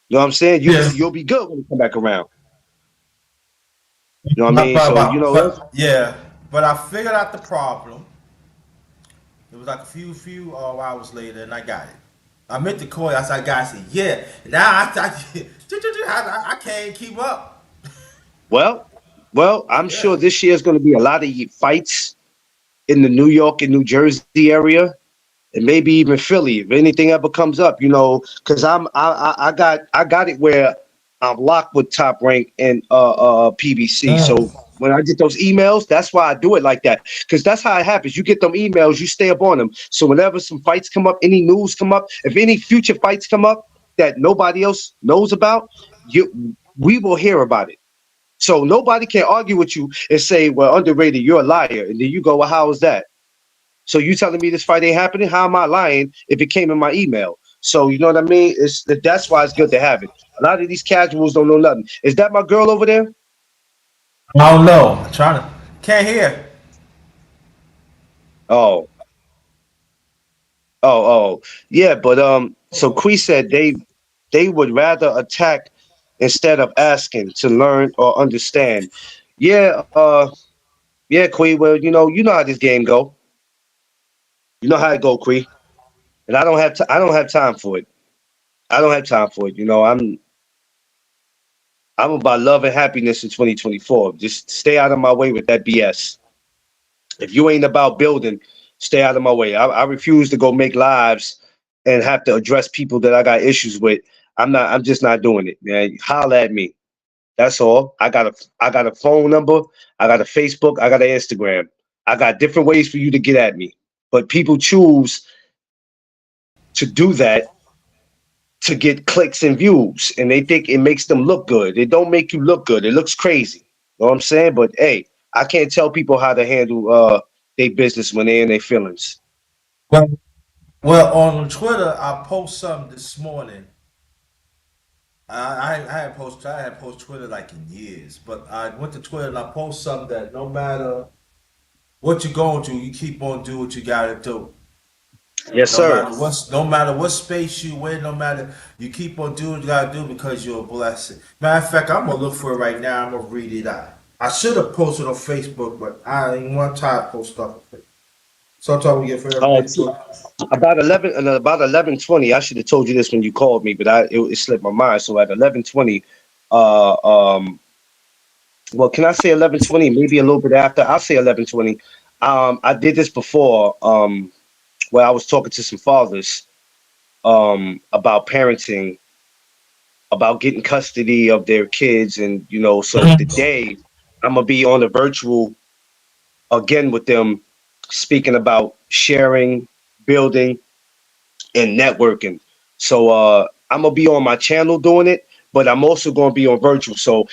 You know what I'm saying? Yeah. You'll be good when they come back around. You know what I But, mean? but, So but, that's but yeah. But I figured out the problem. It was like a few hours later, and I got it. I meant to call you. I said, "Guys, said, yeah." Now I can't keep up. well, well. I'm Yeah. sure this year is going to be a lot of fights in the New York and New Jersey area. and maybe even Philly if anything ever comes up, you know, because I got it where I'm locked with Top Rank and PBC. So Mm. when I get those emails, that's why I do it like that. Because that's how it happens. You get them emails, you stay up on them. So whenever some fights come up, any news come up, if any future fights come up that nobody else knows about, we will hear about it. So nobody can argue with you and say, "Well, underrated, you're a liar," and then you go, "Well, how is that?" So you telling me this fight ain't happening? How am I lying if it came in my email? So you know what I mean? That's why it's good to have it. A lot of these casuals don't know nothing. Is that my girl over there? I don't know. I'm trying to. Can't hear. Oh, oh. Yeah, but so Quee said they would rather attack instead of asking to learn or understand. Yeah, yeah, Quee. Well, you know how this game go. You know how it go, Quee. And I don't have time for it. I don't have time for it. You know, I'm about love and happiness in 2024. Just stay out of my way with that BS. If you ain't about building, stay out of my way. I refuse to go make lives and have to address people that I got issues with. I'm just not doing it, man. Holla at me. That's all. I got a phone number, I got a Facebook, I got an Instagram. I got different ways for you to get at me. But people choose to do that to get clicks and views, and they think it makes them look good. It don't make you look good. It looks crazy. You know what I'm saying? But hey, I can't tell people how to handle their business when they're in their feelings. Well, well, on Twitter, I post something this morning. I had post Twitter like in years, but I went to Twitter and I post something that no matter what you're going through, you keep on doing what you gotta do. Yes, sir. No matter what space you in, no matter you keep on doing what you gotta do because you're a blessing. Matter of fact, I'm gonna look for it right now. I'm gonna read it out. I should have posted on Facebook, but I ain't want to post stuff. Sometimes we get for T- Facebook. about 11:20. I should have told you this when you called me, but it slipped my mind. So at 11:20, uh, um, well, can I say 11:20? Maybe a little bit after. I'll say 11:20. I did this before, where I was talking to some fathers, about parenting, about getting custody of their kids, and so today I'm gonna be on the virtual again with them, speaking about sharing, building, and networking. So I'm gonna be on my channel doing it, but I'm also gonna be on virtual. So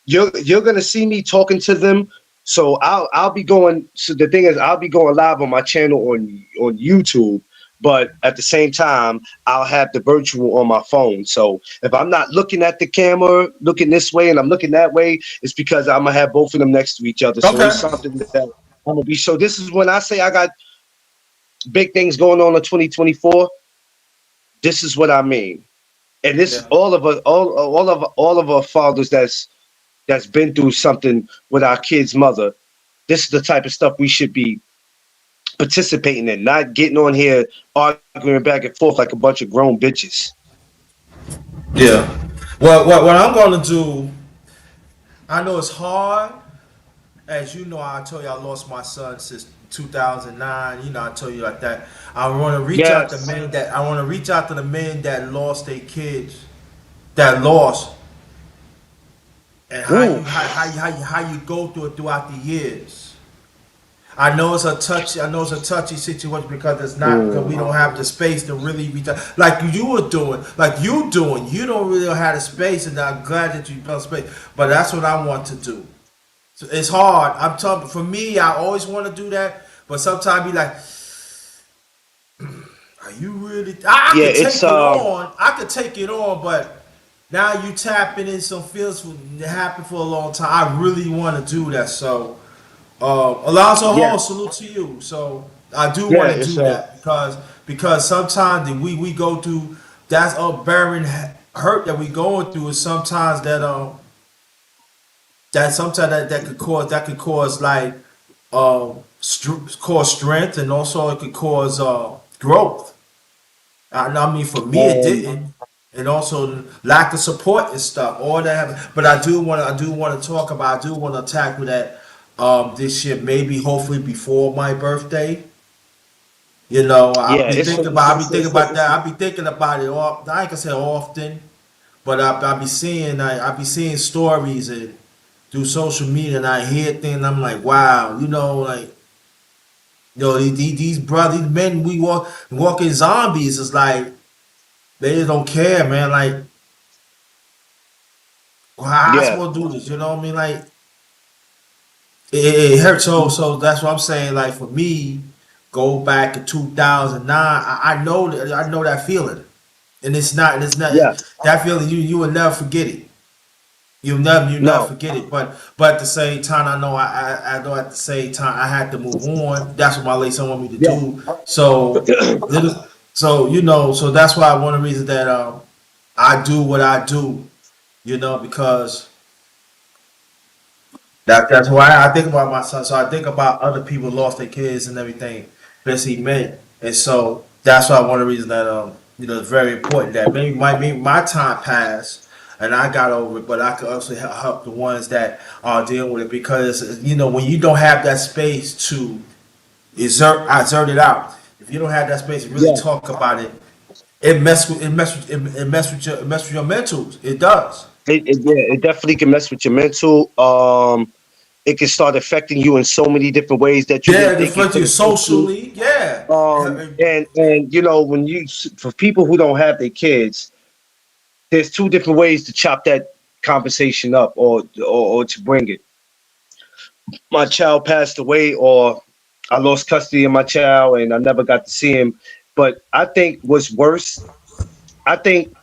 you're gonna see me talking to them. So I'll be going. So the thing is, I'll be going live on my channel on YouTube, but at the same time, I'll have the virtual on my phone. So if I'm not looking at the camera, looking this way, and I'm looking that way, it's because I'm gonna have both of them next to each other. So it's Okay. something that I'm gonna be. So this is when I say I got big things going on in 2024. This is what I mean, and this is Yeah. all of us, all of our fathers that's been through something with our kid's mother. This is the type of stuff we should be participating in, not getting on here arguing back and forth like a bunch of grown bitches. Yeah. Well, what I'm gonna do, I know it's hard. As you know, I told you I lost my son since 2009. You know, I told you like that. I want to reach out to Yes. men that I want to reach out to the men that lost their kids, that lost, and Ooh. how you go through it throughout the years. I know it's a touchy. I know it's a touchy situation because it's not because we Mm. don't have the space to really reach out like you were doing, like you doing. You don't really have the space, and I'm glad that you built space. But that's what I want to do. So it's hard. I'm talking for me. I always want to do that, but sometimes be like, "Are you really?" I Yeah, could it's take it on. I could take it on, but now you tapping in some feels that happened for a long time. I really want to do that. So, Alonzo yeah, Hall, salute to you. So I do yeah, want to it's do that because sometimes we go through that's a barren hurt that we going through, is sometimes that sometimes that could cause like cause strength, and also it could cause growth. I mean, for me, it um didn't, and also lack of support and stuff. All that, but I do want to talk about. I do want to tackle that this year, maybe hopefully before my birthday. You know, Yeah, it's so I be thinking about that. I be thinking about it all. I ain't gonna say often, but I be seeing stories and through social media, and I hear things. And I'm like, wow, you know, like these brothers, these men, we walking zombies. Is like they just don't care, man. Like, well, how I yeah, supposed to do this? You know what I mean? Like, it hurts. So that's what I'm saying. Like for me, go back to 2009. I know that feeling, and it's not yeah. that feeling. You will never forget it. You never No, forget it. But at the same time, I know I know at the same time I had to move on. That's what my late son want me to yeah. do. So so that's why one of the reasons that I do what I do. Because that's why I think about my son. So I think about other people lost their kids and everything, especially men. And so that's why one of the reasons that it's very important that maybe my time passed and I got over it, but I could also help the ones that are dealing with it because when you don't have that space to exert it out, if you don't have that space to really Yeah. talk about it, it mess with your mentals. It does. Yeah, it definitely can mess with your mental. It can start affecting you in so many different ways that you Yeah, didn't it think it affects could you affect you. socially. Yeah. And when for people who don't have their kids, there's two different ways to chop that conversation up, or to bring it. My child passed away, or I lost custody of my child and I never got to see him. But I think what's worse, I think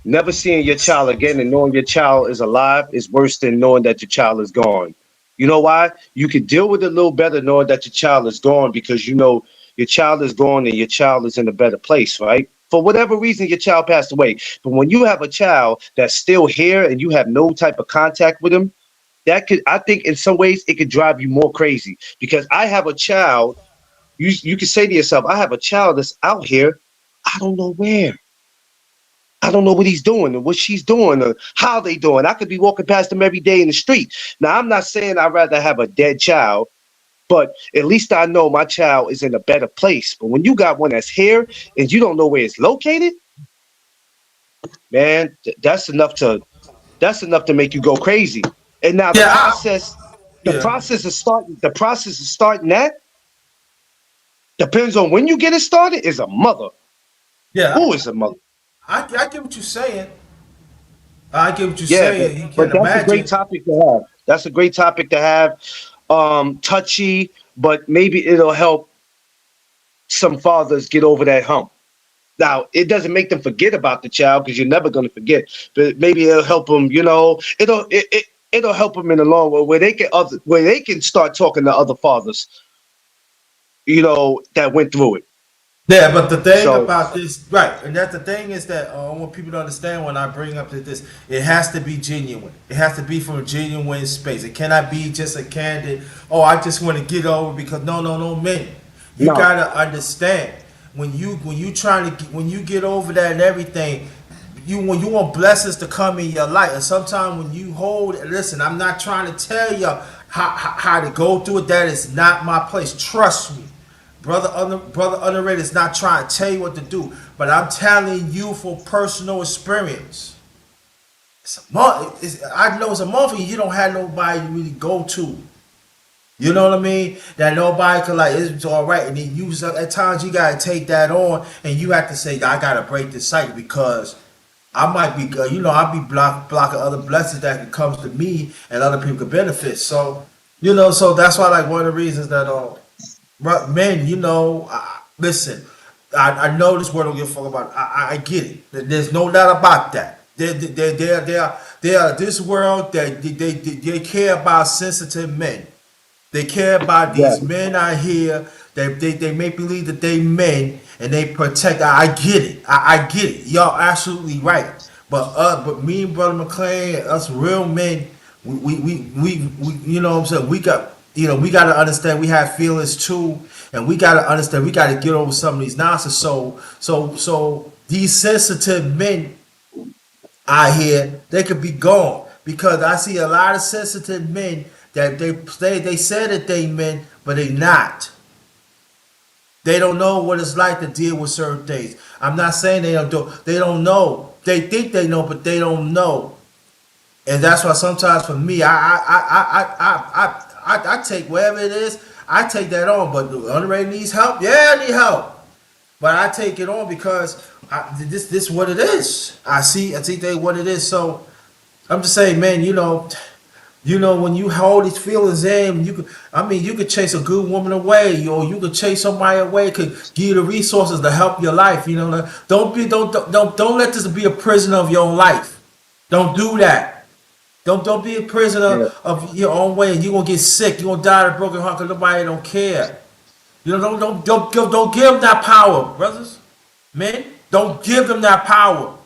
never seeing your child again and knowing your child is alive is worse than knowing that your child is gone. You know why? You could deal with it a little better knowing that your child is gone because you know your child is gone and your child is in a better place, right? For whatever reason, your child passed away. But when you have a child that's still here and you have no type of contact with him, I think in some ways it could drive you more crazy because I have a child. You can say to yourself, I have a child that's out here. I don't know where. I don't know what he's doing or what she's doing or how they doing. I could be walking past them every day in the street. Now, I'm not saying I'd rather have a dead child, but at least I know my child is in a better place. But when you got one that's here and you don't know where it's located, man, that's enough to make you go crazy. And now Yeah, yeah, the process of starting that depends on when you get it started. Is a mother. yeah. Who is a mother? I get what you're saying. I get what you're Yeah, saying. You but can't that's a great imagine. topic to have. That's a great topic to have. Touchy, but maybe it'll help some fathers get over that hump. Now, it doesn't make them forget about the child because you're never going to forget. But maybe it'll help them. It'll help them in the long run where they can start talking to other fathers. That went through it. Yeah, but the thing So about this, right, and that's the thing is that I want people to understand when I bring up this, it has to be genuine. It has to be from a genuine space. It cannot be just a candid, oh, I just want to get over because no, man. You no, gotta understand when you get over that and everything, when you want blessings to come in your life, and sometimes when you hold, listen, I'm not trying to tell you how to go through it. That is not my place. Trust me. Brother underrated is not trying to tell you what to do, but I'm telling you for personal experience. I know it's a month and you don't have nobody to really go to. You know what I mean? That nobody could like it's all right, and then at times you gotta take that on, and you have to say I gotta break this cycle because I might be I'll be blocking other blessings that could comes to me and other people could benefit. So so that's why like one of the reasons that men, listen, I know this world don't give a fuck about it. I get it. There's no doubt about that. They are this world that they care about sensitive men. They care about yeah, these men out here. They make believe that they men and they protect. I get it. I get it. Y'all absolutely right. But me and Brother McLean, us real men, we what I'm saying, we gotta understand we have feelings too, and we gotta understand we gotta get over some of these nonsense. So these sensitive men out here, they could be gone because I see a lot of sensitive men that they say that they men, but they not. They don't know what it's like to deal with certain things. I'm not saying they don't do. They don't know. They think they know, but they don't know. And that's why sometimes for me, I take whatever it is, I take that on. But the underrated needs help. Yeah, I need help. But I take it on because this what it is. I see they what it is. So I'm just saying, man. When you hold these feelings in, you could chase a good woman away, or you could chase somebody away. Could give you the resources to help your life. Don't let this be a prison of your own life. Don't do that. Don't be a prisoner Yeah, of your own way, and you're gonna get sick. You're gonna die of a broken heart because nobody don't care. Don't give them that power, brothers, men. Don't give them that power.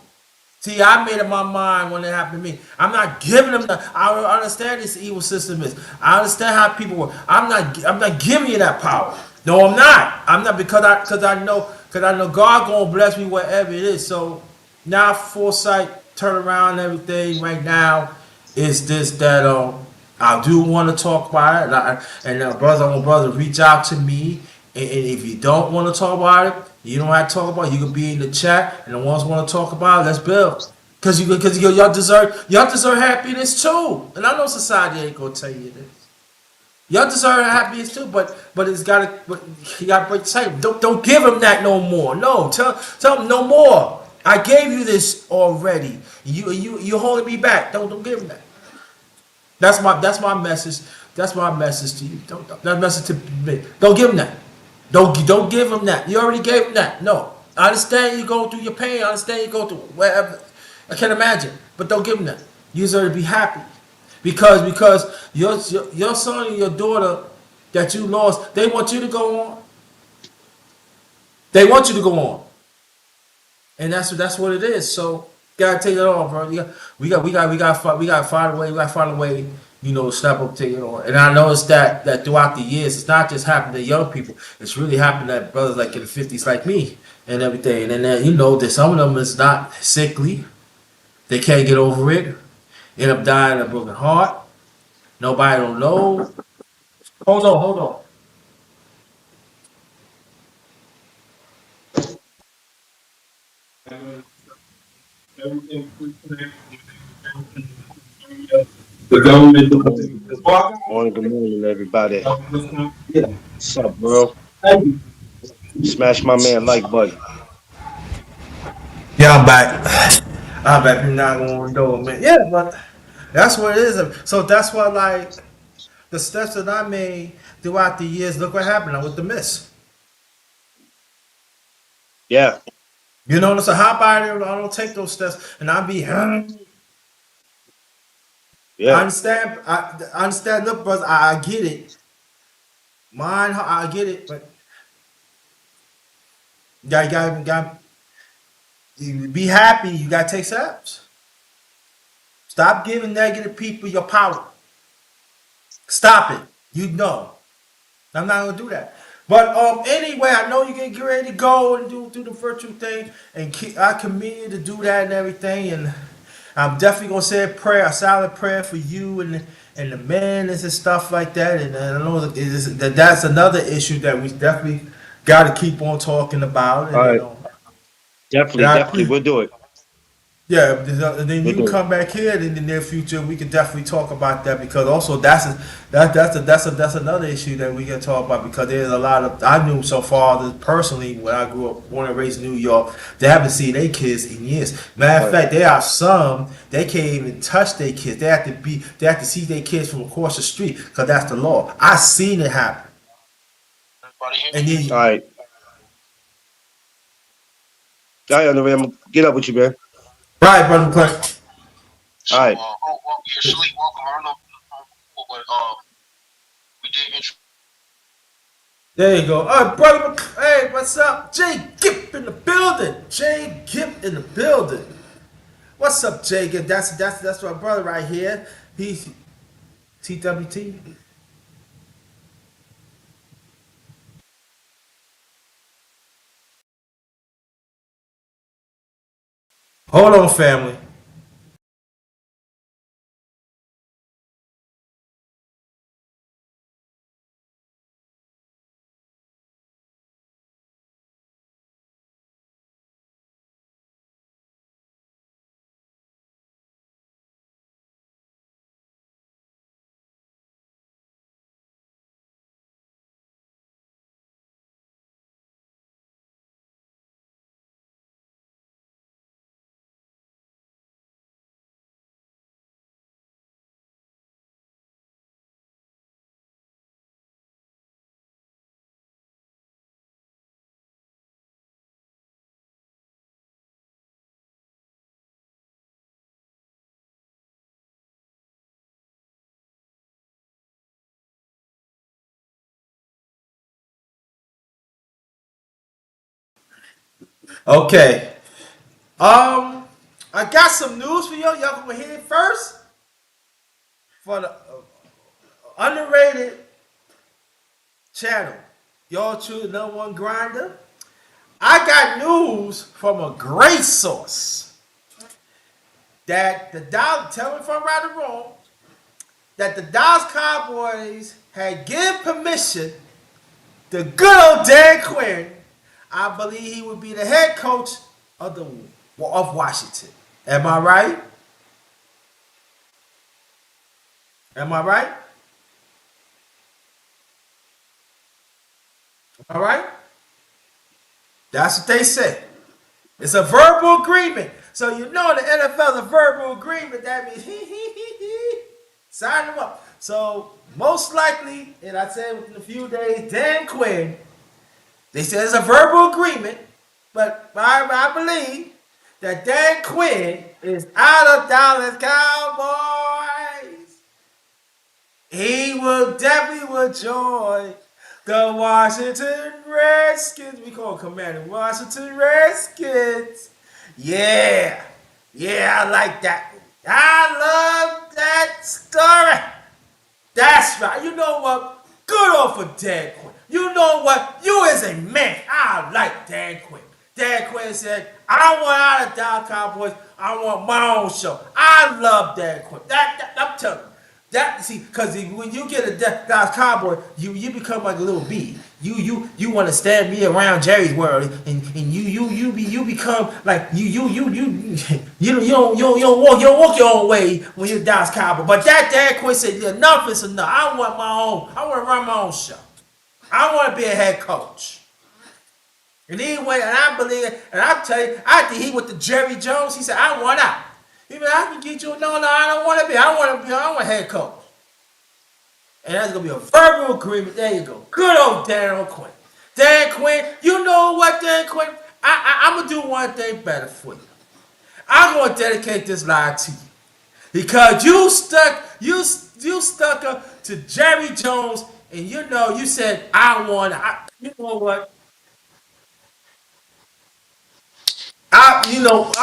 See, I made up my mind when it happened to me. I'm not giving them the. I understand this evil system is. I understand how people work. I'm not giving you that power. No, I'm not. I'm not because I know God gonna bless me whatever it is. So now foresight, turn around and everything right now is this that I do want to talk about it, brother, I want brother to reach out to me, and if you don't want to talk about it, you don't have to talk about it. You can be in the chat, and the ones who want to talk about it, let's build. Y'all deserve happiness too, and I know society ain't gonna tell you this. Y'all deserve happiness too, but you gotta break the cycle. Don't give them that no more. No, tell them no more. I gave you this already. You holding me back. Don't give them that. That's my message. That's my message to you. That message to me. Don't give them that. Don't give them that. You already gave them that. No, I understand you go through your pain. I understand you go through whatever. I can imagine, but don't give them that. You deserve to be happy because your son and your daughter that you lost, they want you to go on. They want you to go on, and that's what it is. So gotta take it on, bro. We got to find a way. We got to find a way. Step up, take it on. And I noticed that throughout the years, it's not just happening to young people. It's really happening to brothers like in the 50s, like me, and everything. And then that some of them is not sickly. They can't get over it. End up dying of a broken heart. Nobody don't know. Hold on. The government. good morning, good morning, everybody. What's up, bro? Smash my man like button. Yeah, I'm back. I'm back. You're not going to do it, man. Yeah, but that's what it is. So that's what, like, the steps that I made throughout the years. Look what happened with the miss. Yeah, So how about it? I don't take those steps, and I be. I yeah. understand. I understand. Look, brother, I get it. Mine, I get it, but you got you be happy. You got to take steps. Stop giving negative people your power. Stop it. I'm not gonna do that. But anyway, I know you're gonna get ready to go and do the virtual thing, and I commend you to do that and everything. And I'm definitely gonna say a silent prayer for you and the men and stuff like that. And I know that's another issue that we definitely got to keep on talking about. All And right, and definitely, I definitely. pre We'll do it. yeah, and then We'll you do it. come back here in the near future. We can definitely talk about that because also that's another issue that we can talk about because there's a lot of I knew so far that personally when I grew up born and raised in New York, they haven't seen their kids in years. Matter All of right. fact, there are some they can't even touch their kids. They have to see their kids from across the street because that's the law. I seen it happen, and All then right. All right, Andre, I'm gonna get up with you, man. right, brother Clint. All right. There you go. All right, brother. Hey, what's up? Jay Gipp in the building. Jay Gipp in the building. What's up, Jay Gipp? That's my brother right here. He's TWT. Hold on, family. Okay. I got some news for y'all. Y'all gonna hear it first for the underrated channel. Y'all choose the number one grinder. I got news from a great source that the Dallas, tell me if I'm right or wrong, that the Dallas Cowboys had given permission to good old Dan Quinn. I believe he would be the head coach of Washington. Am I right? Am I right? All right. That's what they say. It's a verbal agreement. So you know the NFL is a verbal agreement. That means sign them up. So most likely, and I said within a few days, Dan Quinn. They said it's a verbal agreement, but I believe that Dan Quinn is out of Dallas Cowboys. He will definitely will join the Washington Redskins. We call them Commanding Washington Redskins. Yeah. Yeah, I like that. I love that story. That's right. You know what? Good old for Dan Quinn. You know what? You as a man, I like Dan Quinn. Dan Quinn said, I want out of Dallas Cowboys. I want my own show. I love Dan Quinn. I'm telling you. That see, because when you get a Dallas Cowboy, you become like a little bee. You want to stand me around Jerry's world, and you become like you don't walk your own way when you're Dallas Cowboy. But that Dan Quinn said enough is enough. I want my own. I want to run my own show. I want to be a head coach. And anyway, and I believe, and I tell you, I think he with the Jerry Jones. He said, I want out. Even I can get you. No, I don't want to be. I want a head coach. And that's gonna be a verbal agreement. There you go. Good old Dan Quinn. Dan Quinn. You know what, Dan Quinn? I'm gonna do one thing better for you. I'm gonna dedicate this live to you because you stuck up to Jerry Jones, and you said I want. You know what?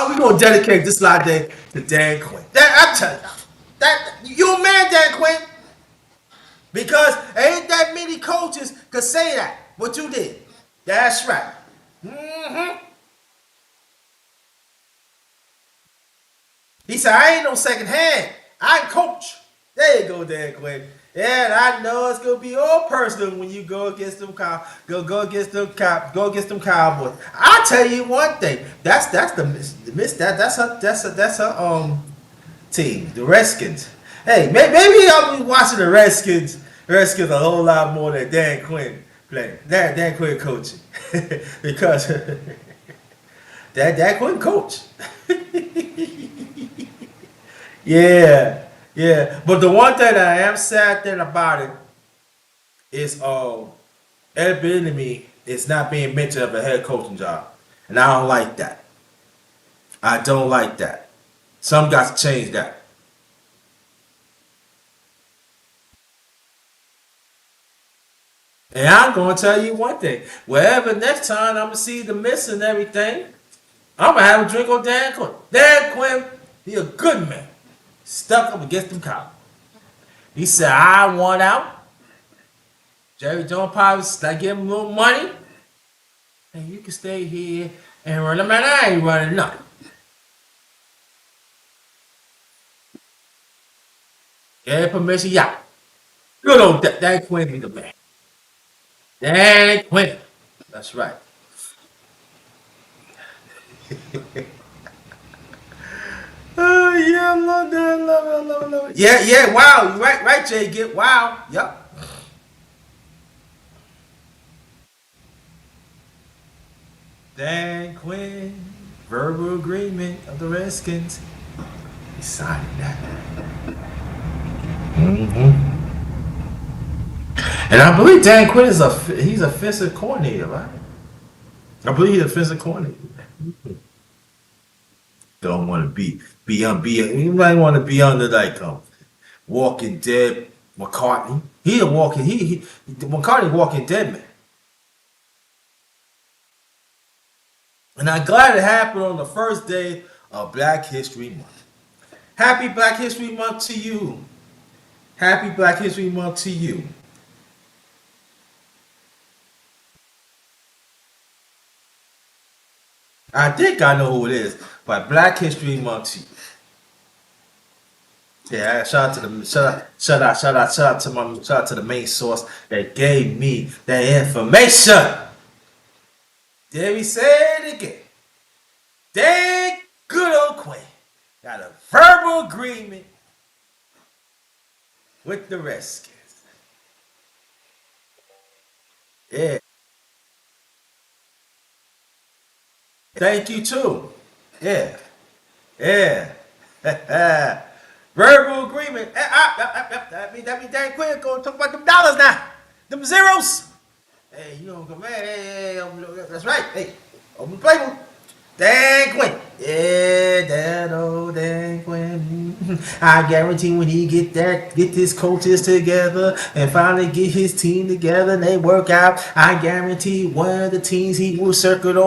We gonna dedicate this live day to Dan Quinn. I tell you, you a man, Dan Quinn, because ain't that many coaches could say that what you did. That's right. hmm He said, I ain't no second hand. I coach. There you go, Dan Quinn. Yeah, and I know it's gonna be all personal when you go against them go against them Cowboys. I'll tell you one thing. That's the miss that's her team, the Redskins. Hey, maybe I'll be watching the Redskins a whole lot more than Dan Quinn playing. Dan Quinn coaching. Because Dan Quinn coach. Yeah, yeah. But the one thing that I am sad thing about it is Ed Bieniemy is not being mentioned of a head coaching job. And I don't like that. I don't like that. Some got to change that. And I'm gonna tell you one thing. Wherever next time I'm gonna see the miss and everything, I'm gonna have a drink on Dan Quinn. Dan Quinn, he a good man. Stuck up against them cops. He said, I want out. Jerry Jones probably like give him a little money. And you can stay here and run. Man, I ain't running nothing. Get permission, yeah. Good old Dan Quinn be the man. Dan Quinn. That's right. Oh yeah, I love that. I love it. I love it. I love it. Yeah, yeah. Wow. You right, Jay. Get wow. Yep. Dan Quinn. Verbal agreement of the Redskins. He signed that. And I believe Dan Quinn is he's offensive coordinator, right? I believe he's offensive coordinator. Don't want to be you might want to be under like Walking Dead McCartney. He a walking McCartney Walking Dead man. And I'm glad it happened on the first day of Black History Month. Happy Black History Month to you. Happy Black History Month to you. I think I know who it is, but Black History Month to you. Yeah, shout out to the shout out to the main source that gave me that information. There we say it again. Dang good old Quinn got a verbal agreement with the Redskins. Yeah. Thank you too. Yeah. Yeah. Verbal agreement. That mean Dan Quinn gonna talk about them dollars now. Them zeros. Hey, you know, come that's right. Hey, open the playbook. Dan Quinn. Yeah, that old Dan Quinn. I guarantee when he get his coaches together and finally get his team together and they work out, I guarantee one of the teams he will circle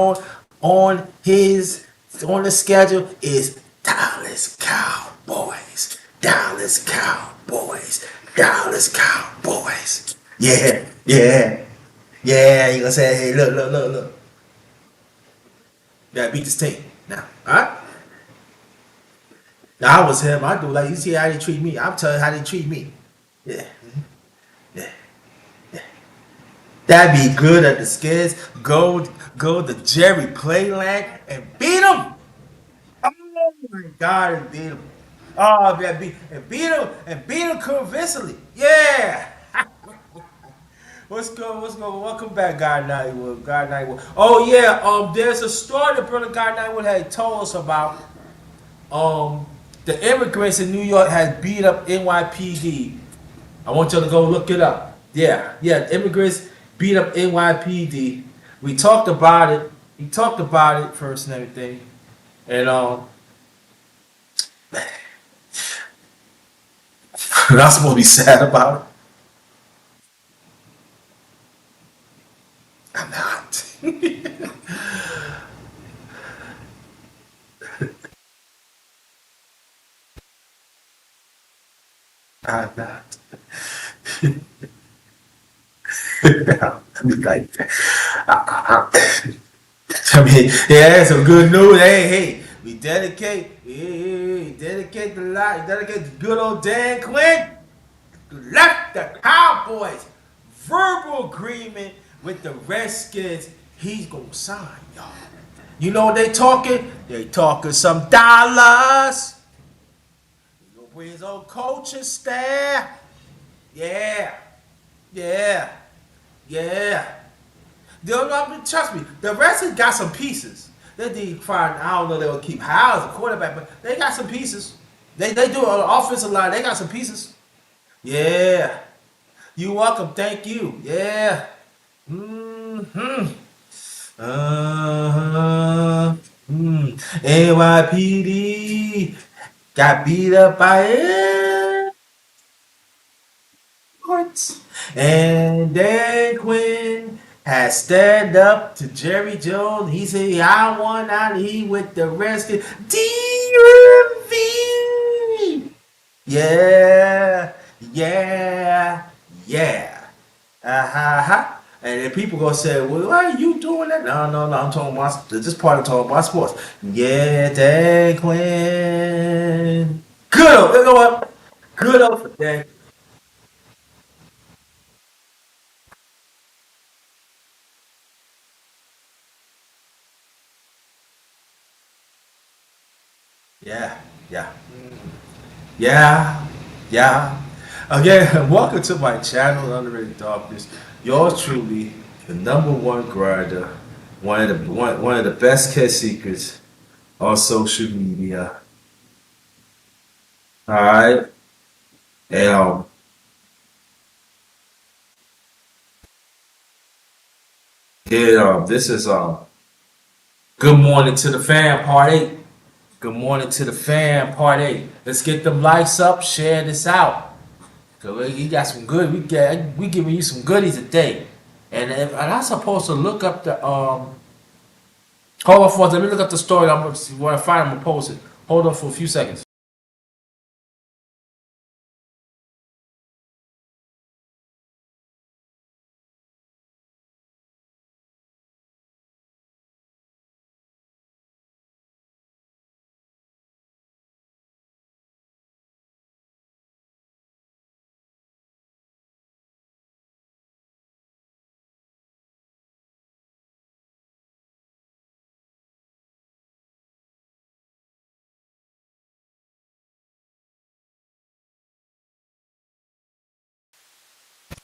on his on the schedule is Dallas Cowboys. Dallas Cowboys. Dallas Cowboys. Yeah, yeah, yeah. You gonna say, hey, look. Yeah, beat this team. Now, alright? Now I was him. I do like you see how they treat me. I'm telling you how they treat me. Yeah. Yeah. That'd be good at the skids. Go to Jerry Playland and beat him. Oh my God, and beat him. Oh, man, beat him convincingly. Yeah. What's good? What's good? Welcome back, God 91. God 91. Oh yeah. There's a story that Brother God 91 had told us about. Um, the immigrants in New York had beat up NYPD. I want you to go look it up. Yeah. Immigrants beat up NYPD. We talked about it. We talked about it first and everything. And I'm not supposed to be sad about it. I'm not. I'm not. I mean, like, I mean, yeah, some good news. Hey, we dedicate the life, dedicate the good old Dan Quinn. Left the Cowboys. Verbal agreement with the Redskins. He's gonna sign, y'all. You know what they talking? They talking some dollars. He gonna bring his own coaching staff. Yeah, yeah, yeah. They'll not trust me. The Redskins got some pieces. They need to find. I don't know. They'll keep Howell as a quarterback, but they got some pieces. They do on the offensive line. They got some pieces. Yeah. You welcome. Thank you. Yeah. Mm-hmm. Uh-huh. NYPD got beat up by airports. And Dan Quinn has stand up to Jerry Jones. He said, I want out of here with the Redskins. DMV. Yeah. Yeah. Yeah. Uh-huh. And then people gonna say, well, why are you doing that? No. I'm talking about this part of talking about sports. Yeah, Dan Quinn. Good. You know what? Good up for Dan. Yeah, yeah, yeah, yeah. Again, welcome to my channel, Underrated Darkness. Yours truly, the number one grinder, one of the best kept secrets on social media. All right, and this is good morning to the fam, part 8. Good morning to the fam, part 8. Let's get them likes up, share this out. Cause we got some good. We giving you some goodies today, and I'm supposed to look up the Hold on for let me look up the story. I'm gonna see where I find. I'm gonna post it. Hold on for a few seconds.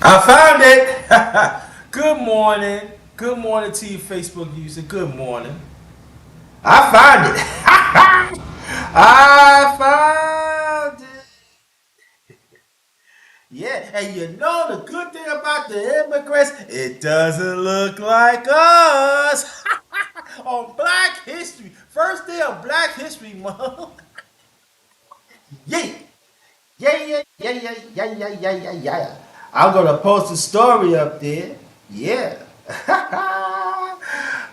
I found it. Good morning. Good morning to you, Facebook user. Good morning. I found it. I found it. Yeah, and you know the good thing about the immigrants, it doesn't look like us. On Black History, first day of Black History Month. Yeah, yeah. I'm gonna post a story up there. Yeah.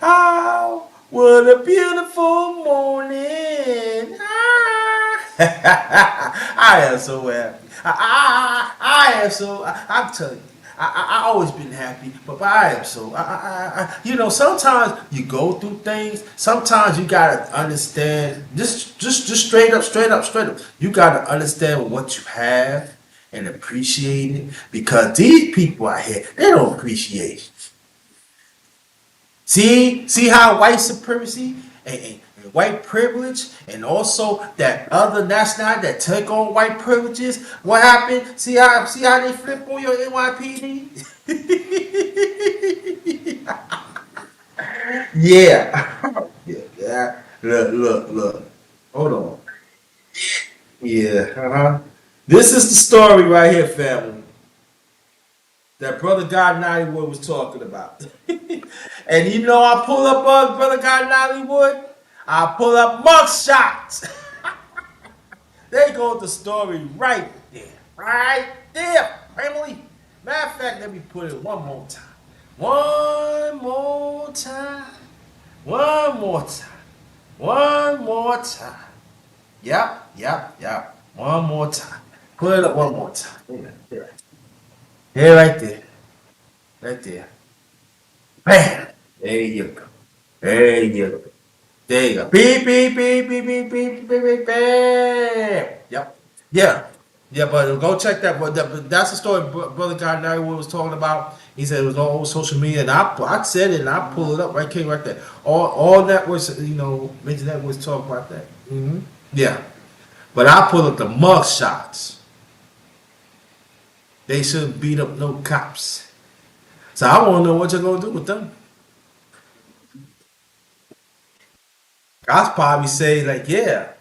Oh, what a beautiful morning. I am so happy. I am so. I'm telling you. I always been happy, but I am so. You know, sometimes you go through things. Sometimes you gotta understand. Just straight up. You gotta understand what you have and appreciate it because these people out here they don't appreciate it. See how white supremacy and white privilege and also that other nationality that take on white privileges. What happened? See how they flip on your NYPD? Yeah. Yeah. Look. Hold on. Yeah. This is the story right here, family. That Brother God Nollywood was talking about. And you know I pull up Brother God Nollywood, I pull up mugshots. They go with the story right there. Right there, family. Matter of fact, let me put it one more time. One more time. One more time. One more time. Yep. One more time. Put it up one more time. Here, right there. Right there. Bam! There you go. There you go. There you go. Beep, bam. Yep. Yeah. Yeah, but go check that. But that's the story Brother God Larry was talking about. He said it was all over social media, and I said it, and I pull it up right, came right there. All networks, major networks talk about that. Yeah, but I pull up the mug shots. They shouldn't beat up no cops. So I want to know what you're gonna do with them. I'll probably say like, yeah,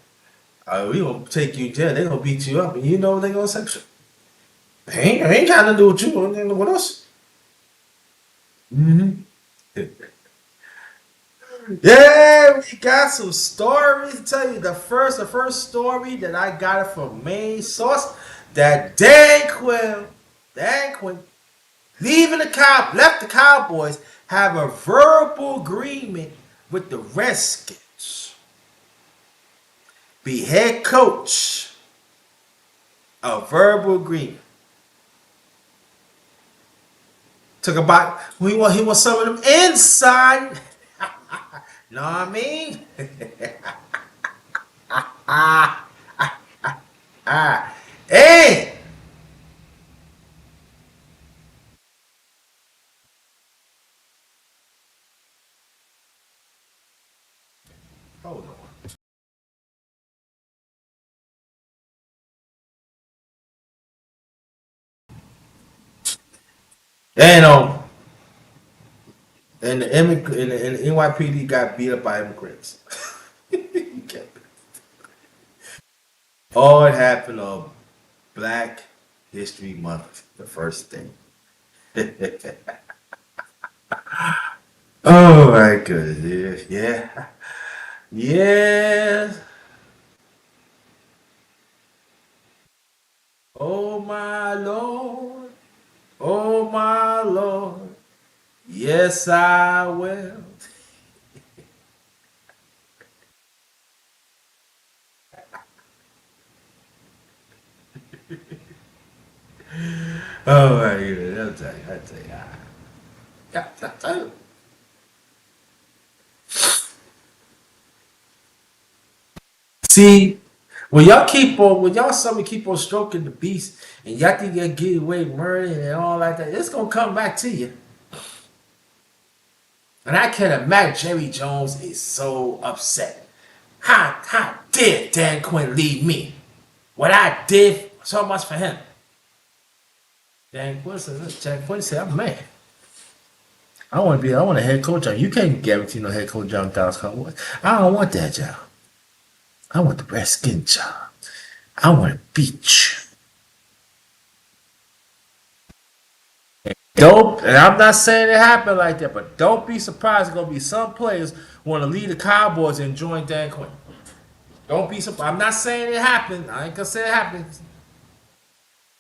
we gonna take you in jail. They gonna beat you up, and you know they gonna say, I ain't got to do with you. With us. Mm-hmm. Yeah, we got some stories to tell you. The first story that I got it from main source that Dan Quinn, left the Cowboys, have a verbal agreement with the Redskins. Be head coach. A verbal agreement. Took about he want some of them inside. Know what I mean? Ah, ah. Hey! Hold on. And and the NYPD got beat up by immigrants. All it happened on Black History Month, the first thing. Oh my goodness, yeah, yeah. Oh my Lord, oh my Lord. Yes, I will. Oh my goodness, I'll tell you, I'll tell you. Yeah, I'll tell you. See, when y'all suddenly keep on stroking the beast and y'all think you get away murder and all like that, it's gonna come back to you. And I can imagine Jerry Jones is so upset. How dare Dan Quinn leave me? What I did so much for him. Dan Quinn said, I'm man. I want a head coach job. You can't guarantee no head coach job in Dallas Cowboys. I don't want that job. I want the Redskin job. I want to beat you. Don't, and I'm not saying it happened like that, but don't be surprised. There's gonna be some players want to leave the Cowboys and join Dan Quinn. Don't be surprised. I'm not saying it happened. I ain't gonna say it happened,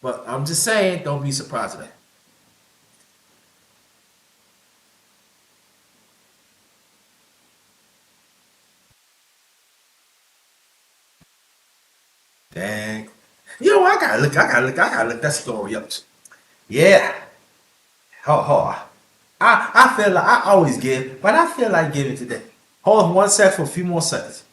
but I'm just saying, don't be surprised at that. Dang. You know, I gotta look that story up. Yeah. I feel like I always give, but I feel like giving today. Hold on 1 sec for a few more seconds.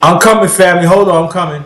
I'm coming, family. Hold on, I'm coming.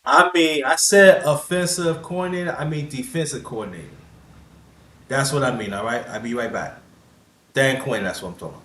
I mean, I said offensive coordinator. I mean defensive coordinator. That's what I mean. All right. I'll be right back. Dan Quinn. That's what I'm talking.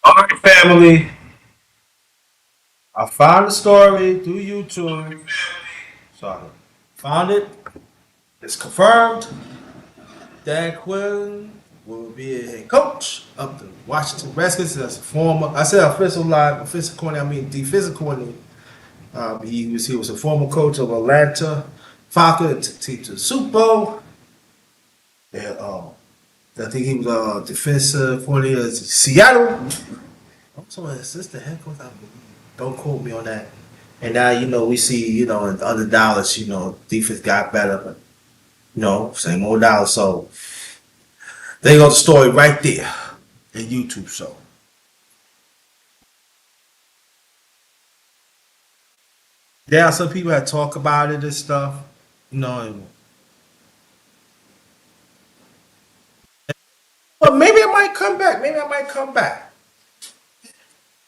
All right, family. I found the story through YouTube. Sorry. Found it. It's confirmed. Dan Quinn will be a head coach of the Washington Redskins as a former. I said offensive coordinator. I mean defensive coordinator. He was a former coach of Atlanta Falcons to team to the Super Bowl. And I think he was defensive coordinator of Seattle. Also, assistant head coach. Don't quote me on that. And now we see in other Dallas defense got better, but same old Dallas. So they got the story right there in YouTube. So there are some people that talk about it and stuff. You know, and But maybe I might come back. Maybe I might come back.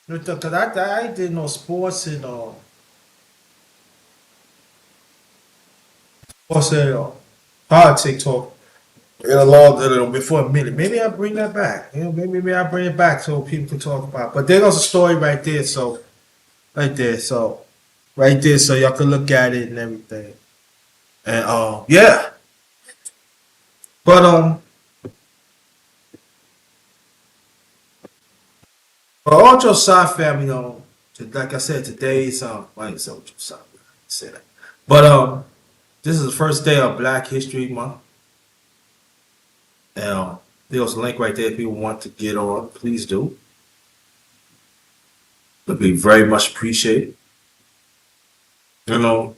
Because I did no sports and what's that? Politics talk in a long before a minute. Maybe I bring that back. Maybe I bring it back so people can talk about. It. But there goes a story right there. So right there. So right there. So y'all can look at it and everything. And yeah. But for all your side family, like I said, today is I ain't so side. Say that. But this is the first day of Black History Month. And there's a link right there if people want to get on. Please do. It'd be very much appreciated. You know,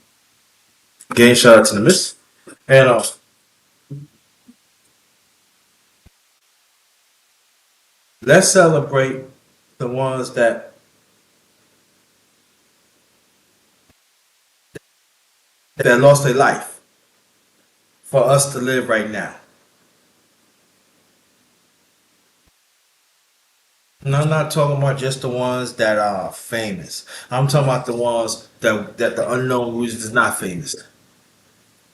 again, shout out to the miss. And let's celebrate the ones that lost their life for us to live right now. And I'm not talking about just the ones that are famous. I'm talking about the ones that the unknown reason is not famous.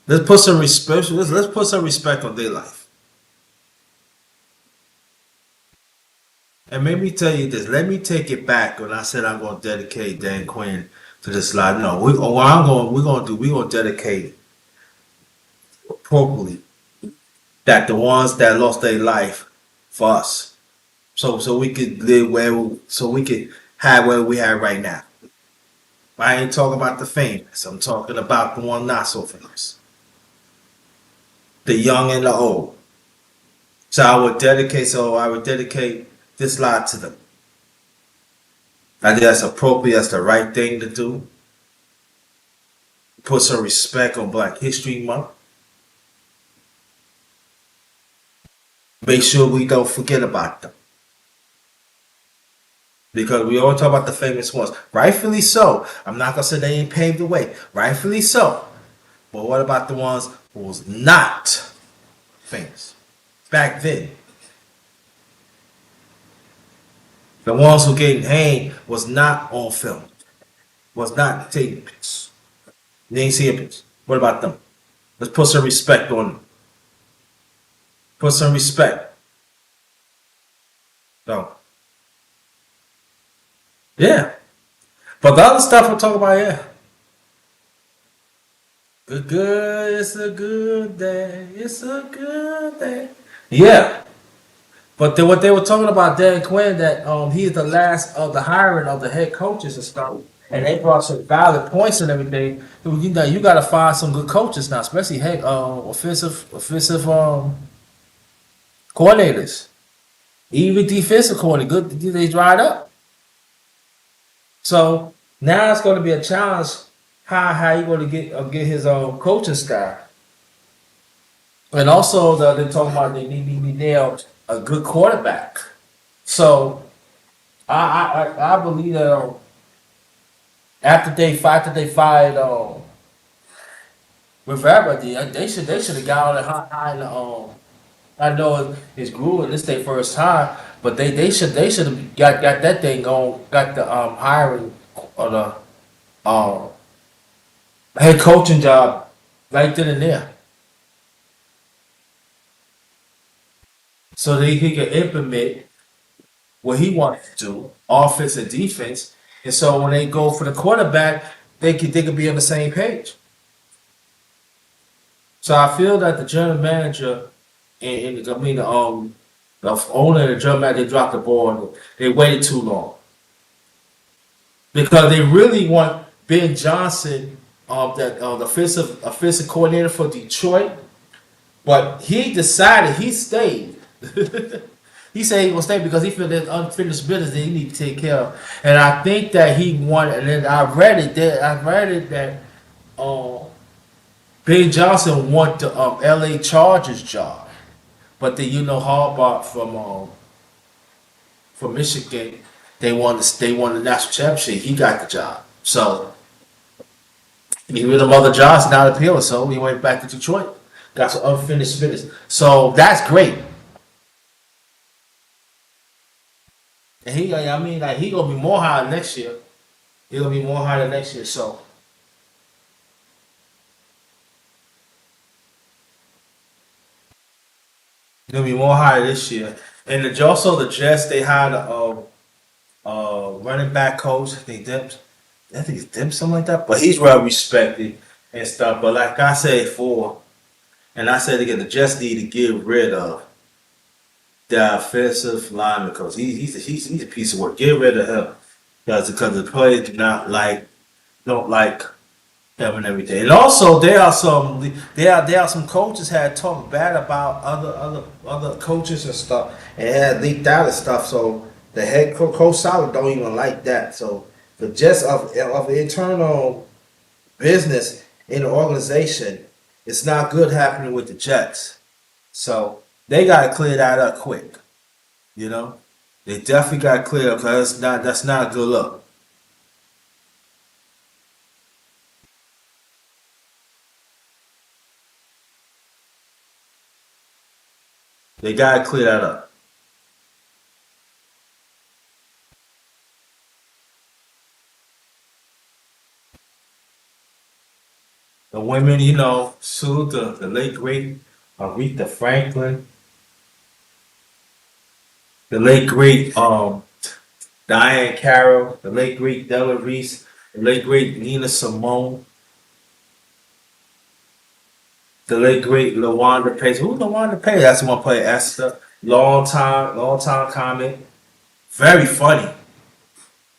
Let's put some respect. Let's put some respect on their life. And let me tell you this. Let me take it back when I said I'm going to dedicate Dan Quinn to this life. No, we're going to dedicate appropriately that the ones that lost their life for us, so we could live so we could have where we have right now. I ain't talking about the famous. I'm talking about the one not so famous, the young and the old. So I would dedicate this lot to them. I think that's appropriate. That's the right thing to do. Put some respect on Black History Month. Make sure we don't forget about them. Because we all talk about the famous ones. Rightfully so. I'm not going to say they ain't paved the way. Rightfully so. But what about the ones who was not famous back then? The ones who getting hanged was not on film. Was not taking pictures. They ain't see a picture. What about them? Let's put some respect on them. Put some respect. So, yeah. But the other stuff we're talking about, yeah. Good, it's a good day. It's a good day. Yeah. But what they were talking about Dan Quinn, that he is the last of the hiring of the head coaches and stuff. And they brought some valid points and everything. You gotta find some good coaches now, especially head offensive coordinators. Even defensive coordinator, good they dried up. So now it's gonna be a challenge how you gonna get his coaching staff. And also they're talking about they need nailed a good quarterback. So I believe that after they fired Rivera, they should have got on the high in the I know it's grueling. This their first time, but they should have got that thing going. Got the hiring or the head coaching job right then and there, so that he can implement what he wants to do, offense and defense. And so when they go for the quarterback, they could be on the same page. So I feel that the general manager and I mean the owner and the general manager, they dropped the ball. They waited too long because they really want Ben Johnson, the offensive coordinator for Detroit, but he decided he stayed. He said he gonna stay because he feel there's unfinished business that he need to take care of, and I think that he wanted. And then I read it that Ben Johnson want the L.A. Chargers job, but then Harbaugh from Michigan, they won the national championship. He got the job, so he with the mother Johnson not appealing, so he went back to Detroit. Got some unfinished business, so that's great. And he, I mean, like he gonna be more higher next year. He gonna be more higher next year. So he gonna be more higher this year. And also the Jets, they hired a running back coach. I think it's Dim, something like that. But he's well respected and stuff. But like I said before, and I said again, the Jets need to get rid of the offensive lineman coach. He's a piece of work. Get rid of him because the players do not like don't like him and everything. And also there are some coaches had talked bad about other coaches and stuff and had leaked out and stuff. So the head coach Sauer don't even like that. So the Jets of internal business in the organization, it's not good happening with the Jets. So they gotta clear that up quick. You know, they definitely got cleared up because that's not a good look. They gotta clear that up. The women, salute the late great Aretha Franklin, the late great Diane Carroll, the late great Della Reese, the late great Nina Simone, the late great LaWanda Page. Who's LaWanda Page? That's the one play Esther. Long time comic. Very funny.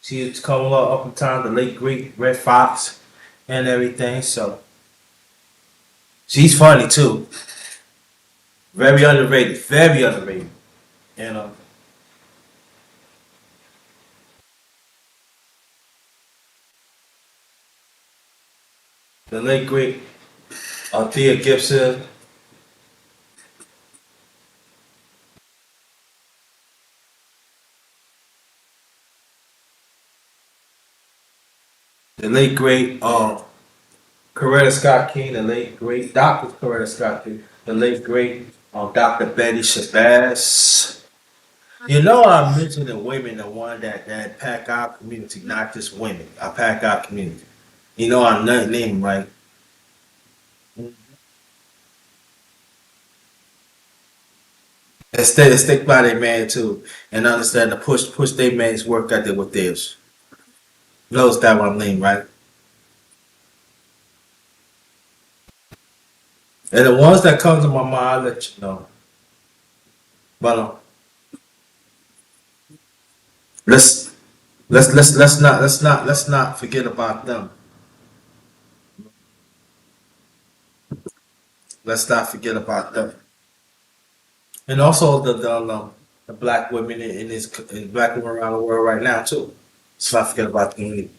She's coming up in time, the late great Red Fox and everything. So she's funny too. Very underrated. Very underrated. You know. The late great Thea Gibson. The late great Coretta Scott King. The late great Dr. Coretta Scott King. The late great Dr. Betty Shabazz. You know, I mentioned the women, the one that pack our community, not just women. I pack our community. You know, I name 'em, right. And stick by their man too, and understand to push their man's work ethic with theirs. Knows that what I mean, right? And the ones that come to my mind, I'll let you know. But let's let's not forget about them. Let's not forget about them. And also the black women in black women around the world right now too. Let's not forget about them.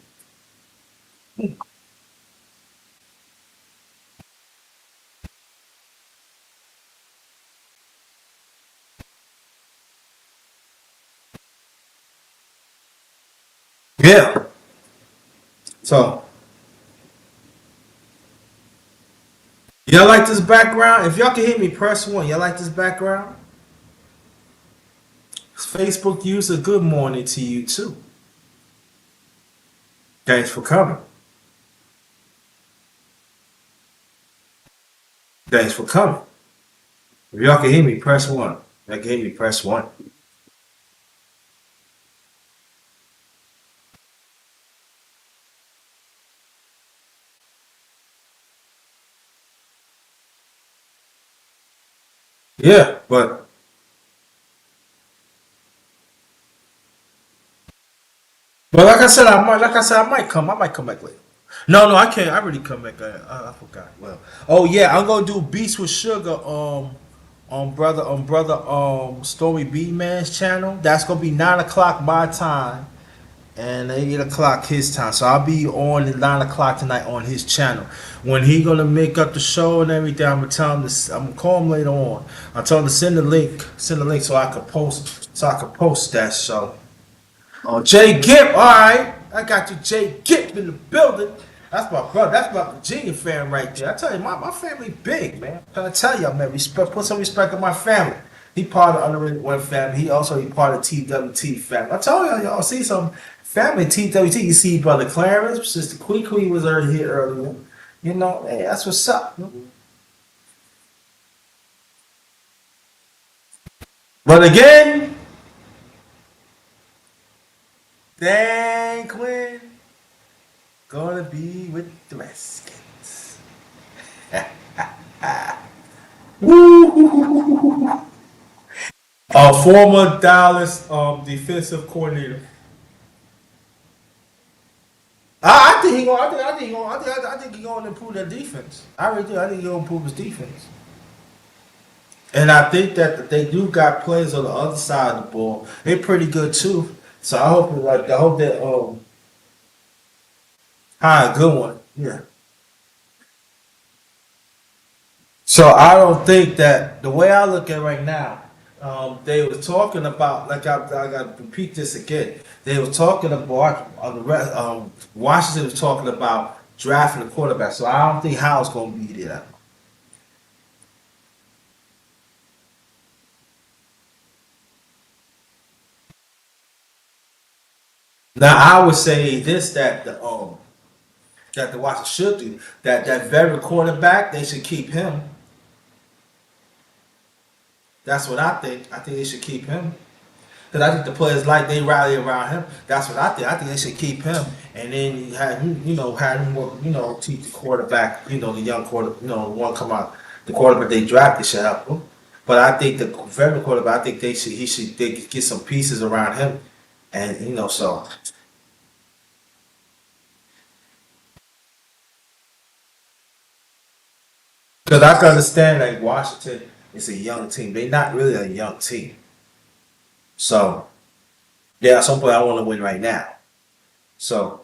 Yeah. So y'all like this background? If y'all can hear me, press one. Y'all like this background? Facebook user, good morning to you too. Thanks for coming. Thanks for coming. If y'all can hear me, press one. Y'all can hear me, press one. Yeah, but like I said, I might come back later. No, I can't. I really come back. I forgot. Well, oh yeah, I'm gonna do Beats with Sugar. On brother Story B Man's channel. That's gonna be 9 o'clock my time and 8 o'clock his time. So I'll be on at 9 o'clock tonight on his channel. When he gonna make up the show and everything, I'm gonna tell him this. I'm gonna call him later on. I told him to send the link so I could post that show. Oh, Jay Gibb, all right. I got you, Jay Gibb, in the building. That's my brother. That's my Virginia fan right there. I tell you, my family big, man. I'm trying to tell y'all, man. Respect, put some respect on my family. He part of Underrated One family. He part of TWT family. I told y'all see some family TWT. You see brother Clarence, sister Quee was already here earlier. You know, hey, that's what's up. But again, Dan Quinn gonna be with the Redskins. Woo! A former Dallas defensive coordinator. I think he going. I think he going. I think he going to improve their defense. I really do. I think he going to improve his defense. And I think that they do got players on the other side of the ball. They're pretty good too. So I hope that a good one. Yeah. So I don't think that the way I look at it right now, they were talking about I got to repeat this again. They were talking about Washington was talking about drafting a quarterback. So I don't think Howell's going to be there. Now I would say this that the Washington should do that veteran quarterback they should keep him. That's what I think. I think they should keep him. Because I think the players they rally around him. That's what I think. I think they should keep him, and then have him teach the quarterback, the young quarter, the one come out, the quarterback they drafted should help him. But I think the veteran quarterback, I think they get some pieces around him, and so because I can understand Washington is a young team. They're not really a young team, so yeah, at some point I want to win right now. So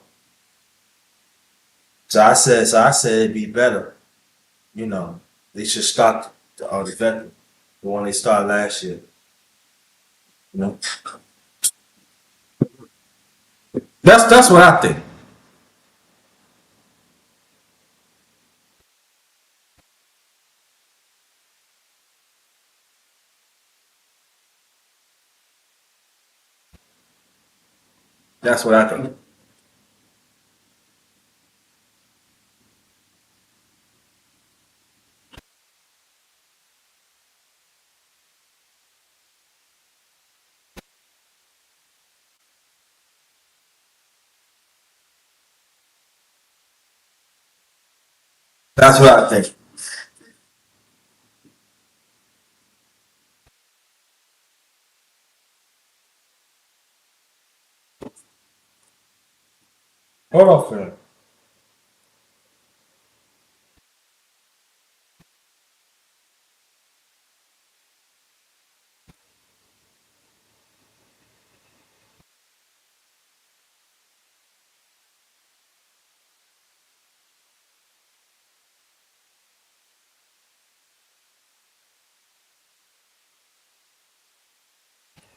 so I said it'd be better. You know, they should start the veteran, the one they started last year. You know, that's what I think. That's what I think. That's what I think. Hold on, fam.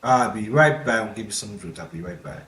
I'll be right back. We'll give you some drink. I'll be right back.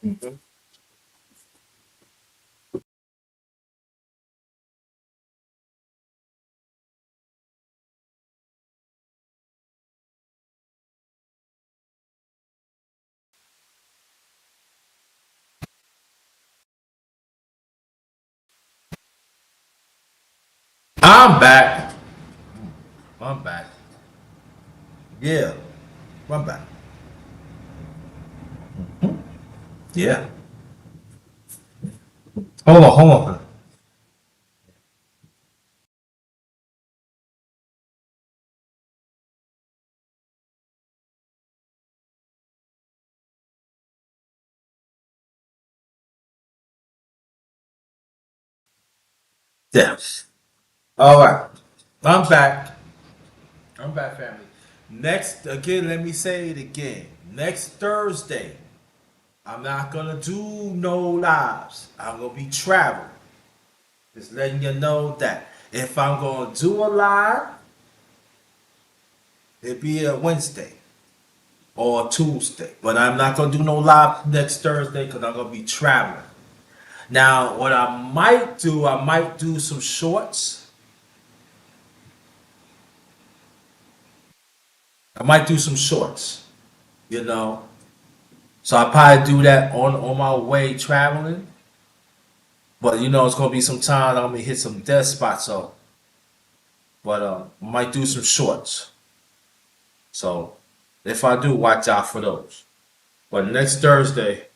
Mhm. I'm back. I'm back. Yeah, I'm back. Yeah. Hold on, hold on. Yes. All right. I'm back. I'm back, family. Next, again, let me say it again. Next Thursday, I'm not gonna do no lives. I'm gonna be traveling. Just letting you know that if I'm gonna do a live, it'll be a Wednesday or a Tuesday. But I'm not gonna do no live next Thursday because I'm gonna be traveling. Now, what I might do some shorts. I might do some shorts, you know. So I'll probably do that on my way traveling. But you know, it's gonna be some time I'm gonna hit some dead spots up. But I might do some shorts. So if I do, watch out for those. But next Thursday,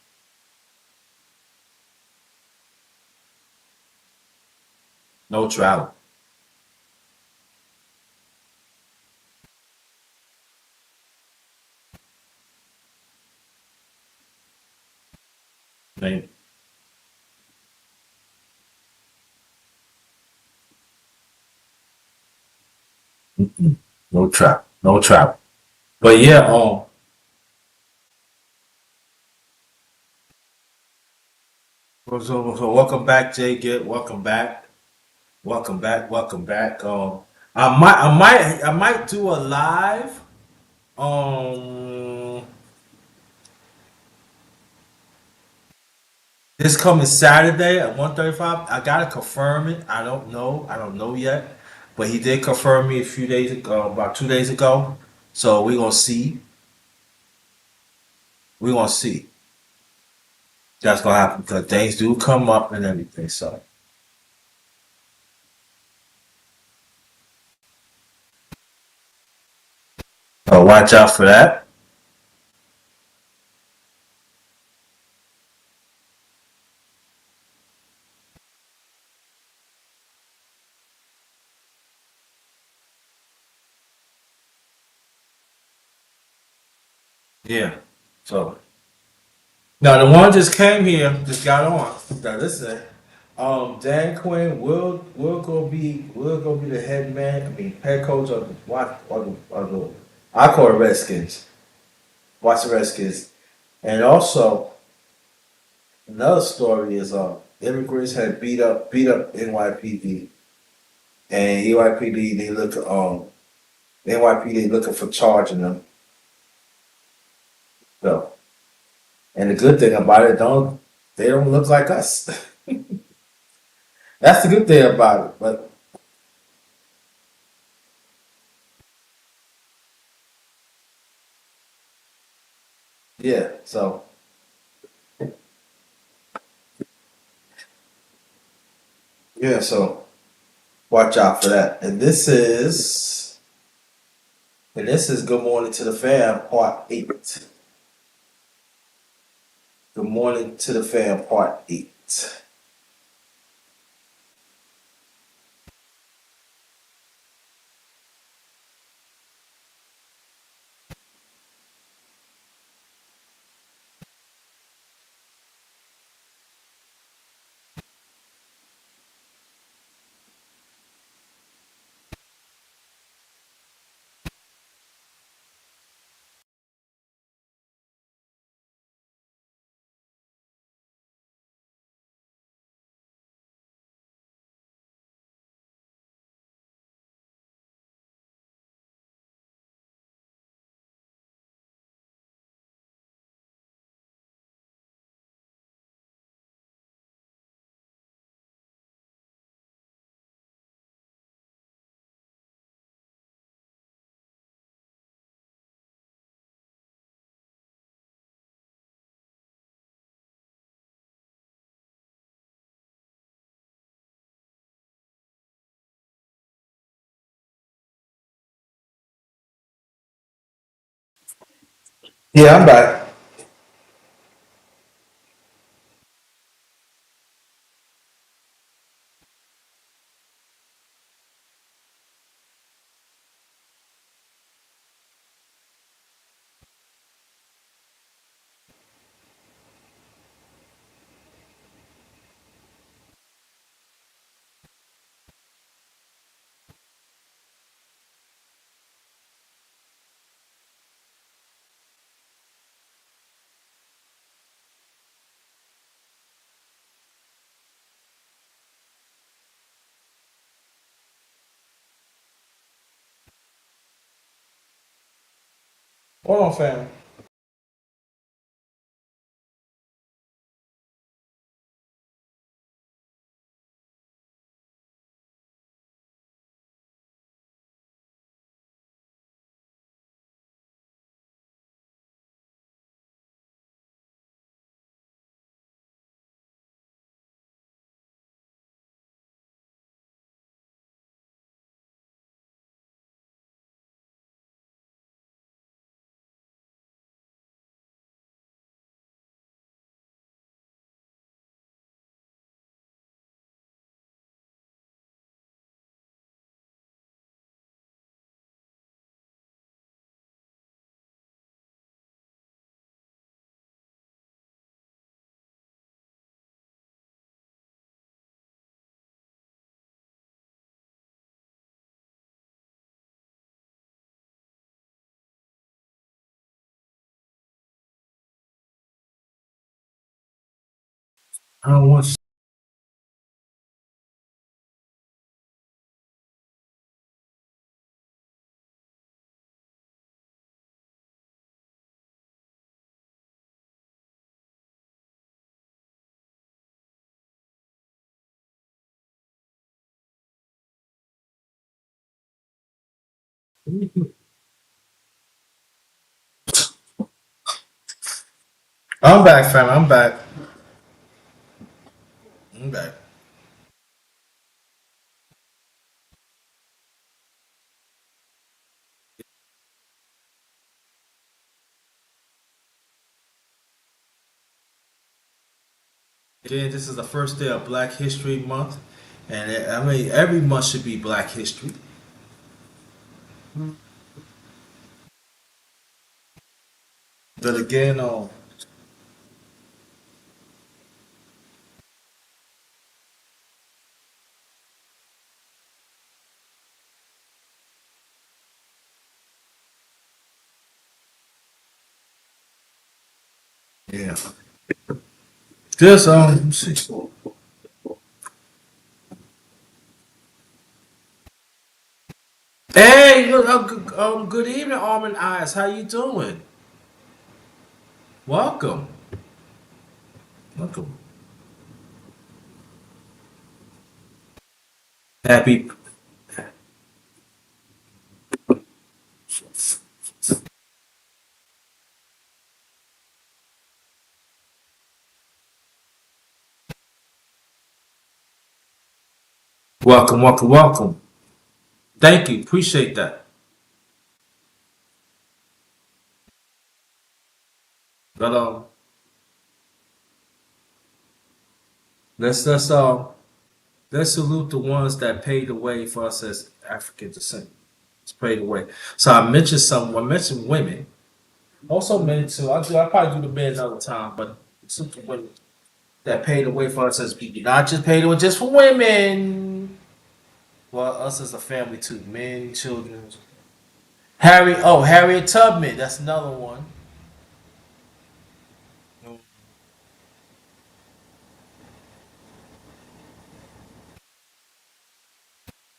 no travel. Ain't- No travel. No travel. But yeah, so welcome back, Jay. Get welcome back. Welcome back. Welcome back. I might do a live. Um, this coming Saturday at 1:35. I gotta confirm it. I don't know. I don't know yet. But he did confirm me a few days ago, about 2 days ago. So we gonna see. We gonna see. That's gonna happen because things do come up and everything. So watch out for that. Yeah. So now the one just came here, just got on. Now listen. Dan Quinn will go be the head man. I mean head coach of the what of the I call it Redskins. Watch the Redskins. And also another story is immigrants had beat up NYPD and NYPD they look NYPD looking for charging them. So and the good thing about it they don't look like us. That's the good thing about it. But yeah, so watch out for that. And this is Good Morning to the Fam Part 8. Good Morning to the Fam Part 8. Yeah, I'm back. Hold on, fam. I don't want. I'm back, fam. I'm back. I'm back. Again, this is the first day of Black History Month, and I mean every month should be Black History. But again, yeah, just let me see. Hey, look, good evening, Almond Eyes. How you doing? Welcome, welcome. Happy. Welcome, welcome, welcome. Thank you. Appreciate that. But let's let's salute the ones that paved the way for us as African descent. Let's pave the way. So I mentioned some. I mentioned women. Also men too. I probably do the men all the time, but salute the women that paved the way for us as people. Not just paved the way just for women. Well, us as a family too. Men, children. Harriet Tubman. That's another one.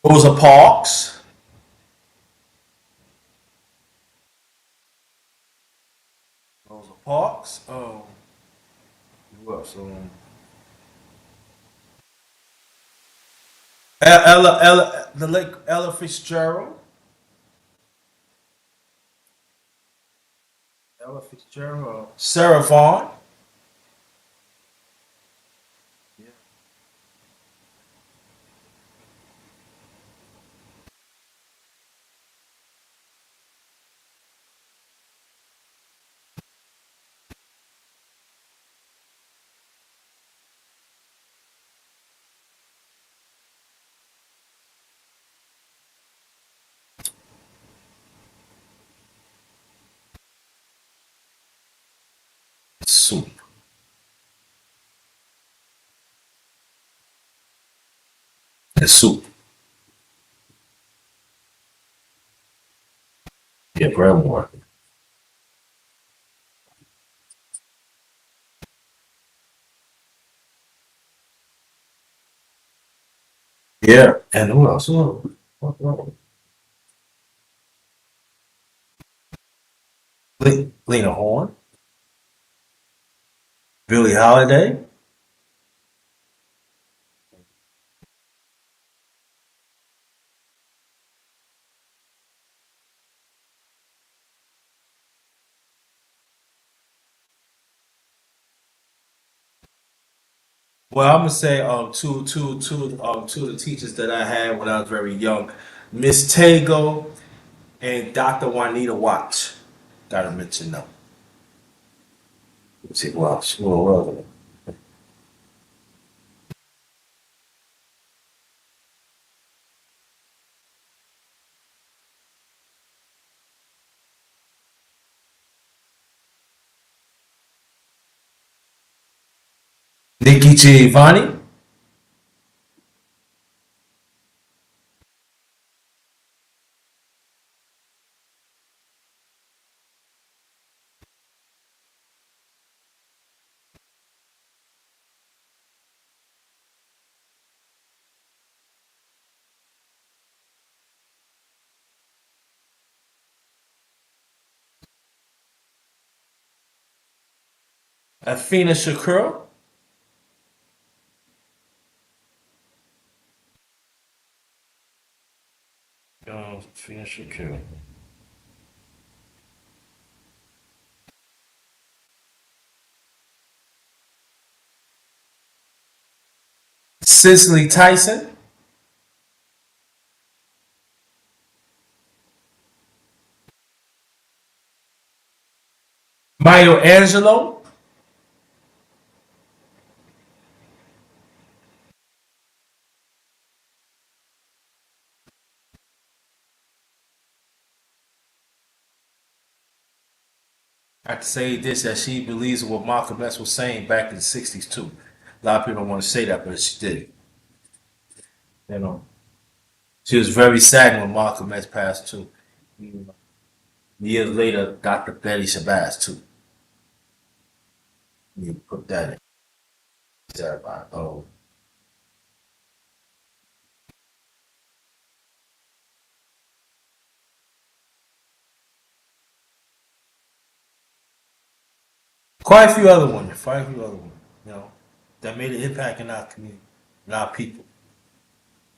Rosa Parks. Rosa Parks. Who else? The late Ella Fitzgerald. Ella Fitzgerald. Sarah Vaughan. soup. And soup. Yeah, bread more. Yeah. And who else? Lena Horne, Billie Holiday. Well, I'm gonna say two of the teachers that I had when I was very young, Miss Tago and Dr. Juanita Watts. Gotta mention them. Let's see, well, well, Nikki Giovanni. Athena Shakur. Athena Shakur. Cicely Tyson. Mayo Angelo. I have to say this that she believes in what Malcolm X was saying back in the 60s too. A lot of people don't want to say that, but she did. You know. She was very sad when Malcolm X passed too. Years later, Dr. Betty Shabazz too. You put that in. Oh, quite a few other women, quite a few other women, you know, that made an impact in our community, in our people.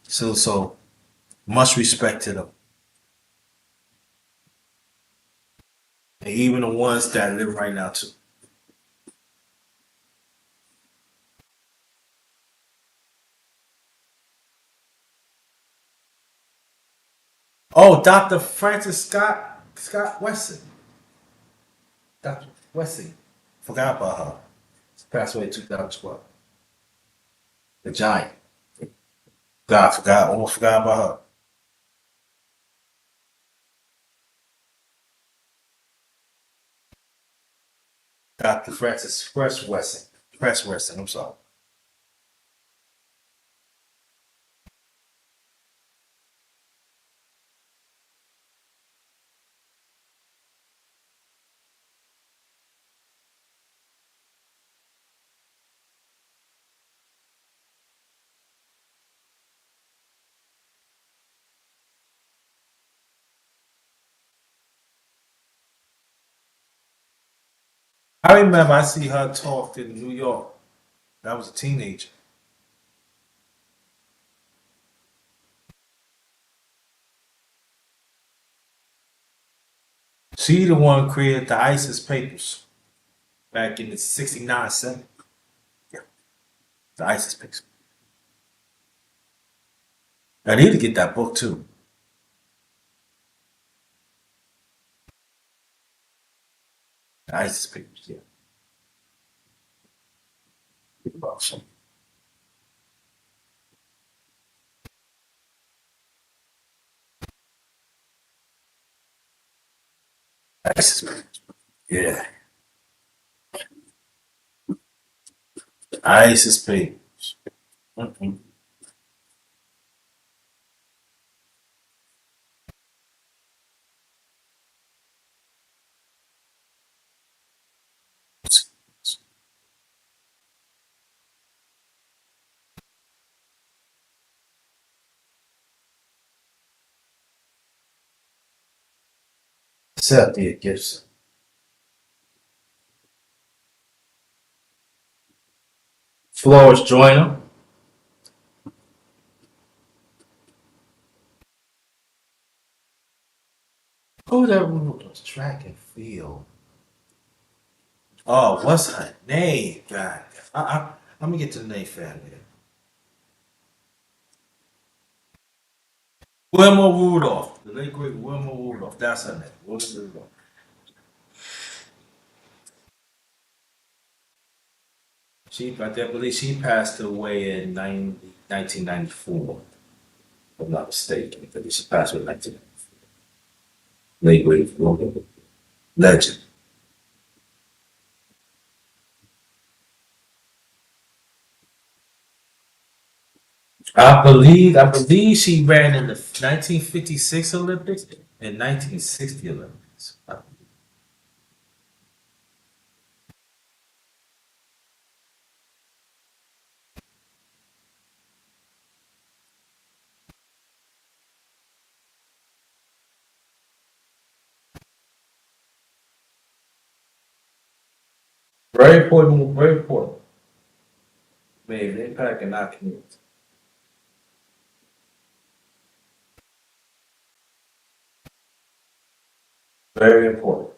So much respect to them, and even the ones that live right now too. Oh, Dr. Francis Scott Wesson, Dr. Wesson, forgot about her. She passed away in 2012. The giant. Almost forgot about her. Dr. Francis Fresh Wesson, Fresh Wesson. I'm sorry. I remember I see her talk in New York. I was a teenager. She the one created the ISIS papers back in the 69, 70. Yeah, the ISIS papers. I need to get that book too. The ISIS papers, yeah. Awesome. ISIS papers. Yeah. Ice is paper. Mm-mm. Cynthia Gibson. Flores Joyner. Who that was track and field? Oh, what's her name? God, let me get to the name family. Wilma Rudolph, the late great Wilma Rudolph. That's her name. Wilma Rudolph. I believe she passed away in 1994. If I'm not mistaken. I think she passed away in 1994. Late great Wilma, legend. I believe she ran in the 1956 Olympics and 1960 Olympics. Very important, very important. Made an impact in our community. Very important.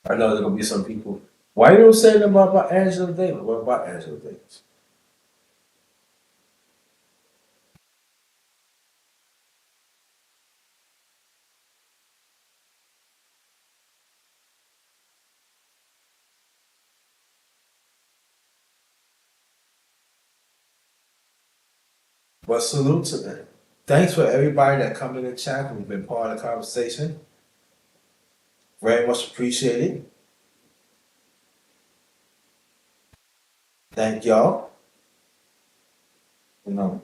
I know there's gonna be some people. Why you don't say nothing about Angela Davis? What about Angela Davis? But salute to them. Thanks for everybody that come in the chat who've been part of the conversation. Very much appreciated. Thank y'all. You know,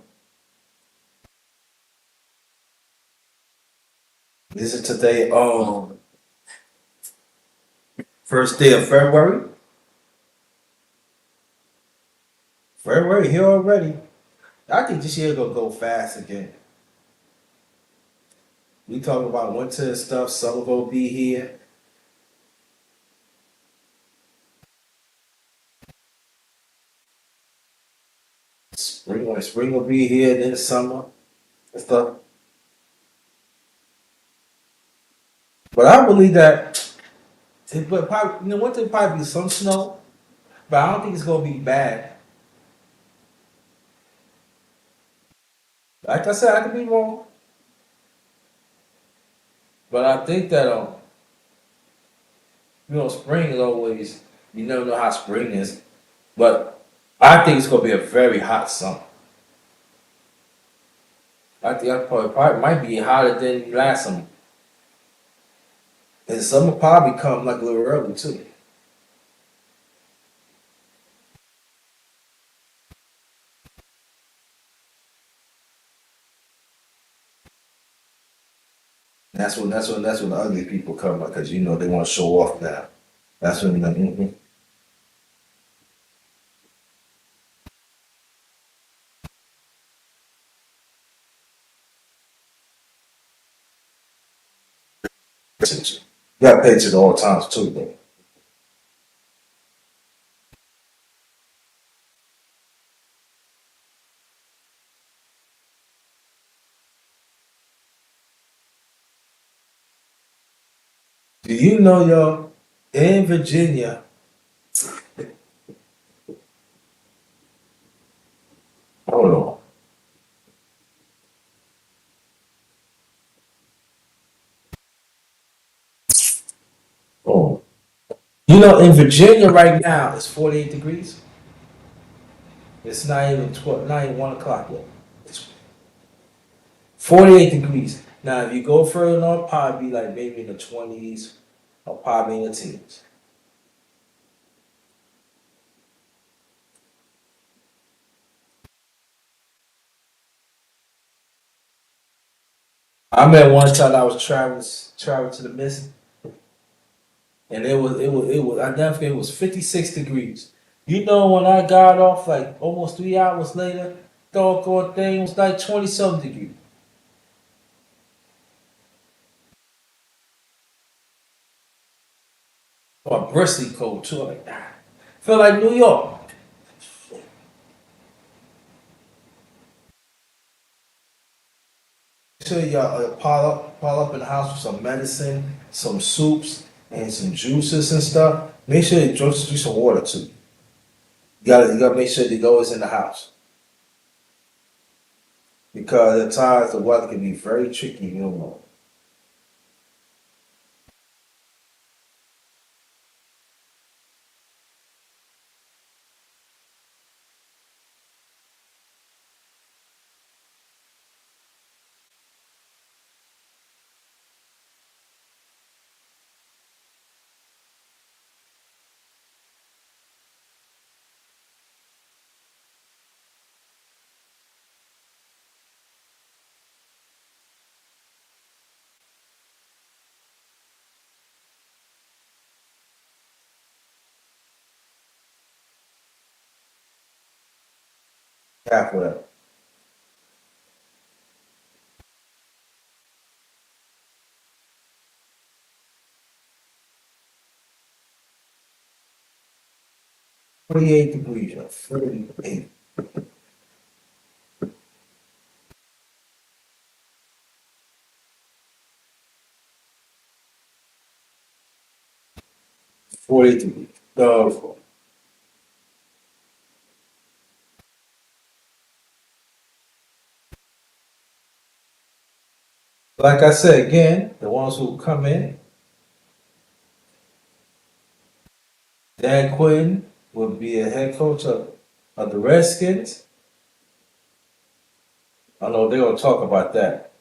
this is today. First day of February. February here already. I think this year gonna go fast again. We talk about winter and stuff. Summer will be here. Spring will be here. Then summer and stuff. But I believe that. But probably, winter probably be some snow. But I don't think it's gonna be bad. Like I said, I could be wrong. But I think that spring is always, you never know how spring is. But I think it's gonna be a very hot summer. I think I probably might be hotter than last summer. And summer probably come like a little early too. That's when the ugly people come because they want to show off now. That's when you got to pay attention all times too, though. Do you know, y'all, in Virginia, hold on. Oh, in Virginia right now it's 48 degrees. It's not even 1 o'clock yet. It's 48 degrees. Now, if you go further north, probably be like maybe in the 20s or probably in the teens. I remember one time I was traveling to the Mississippi, and it was I never forget, it was 56 degrees. You know, when I got off like almost 3 hours later, doggone thing was like 20 something degrees. Or bristly cold too. Like, feel like New York. Make sure y'all pile up in the house with some medicine, some soups, and some juices and stuff. Make sure you drink some water too. You gotta make sure the always in the house because at times the weather can be very tricky. You don't know. Half of that. 48 degrees. 48. 48 degrees. No, like I said again, the ones who come in, Dan Quinn will be a head coach of the Redskins. I know they're gonna talk about that.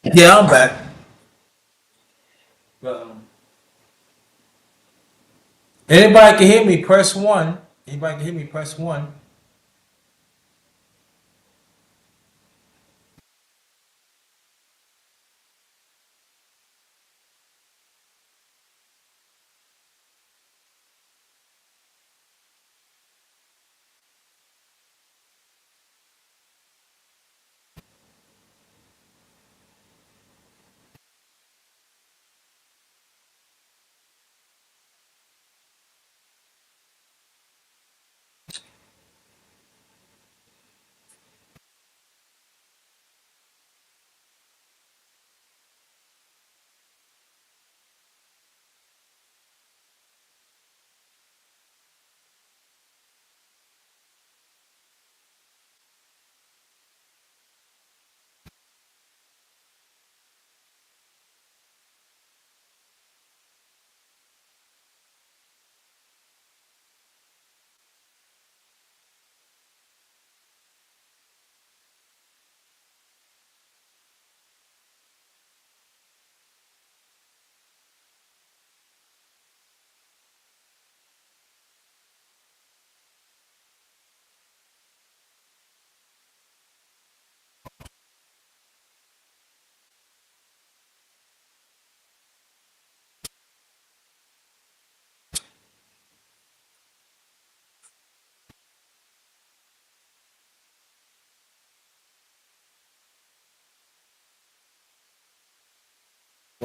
Yeah, I'm back. Anybody can hear me? Press one. Anybody can hear me? Press one.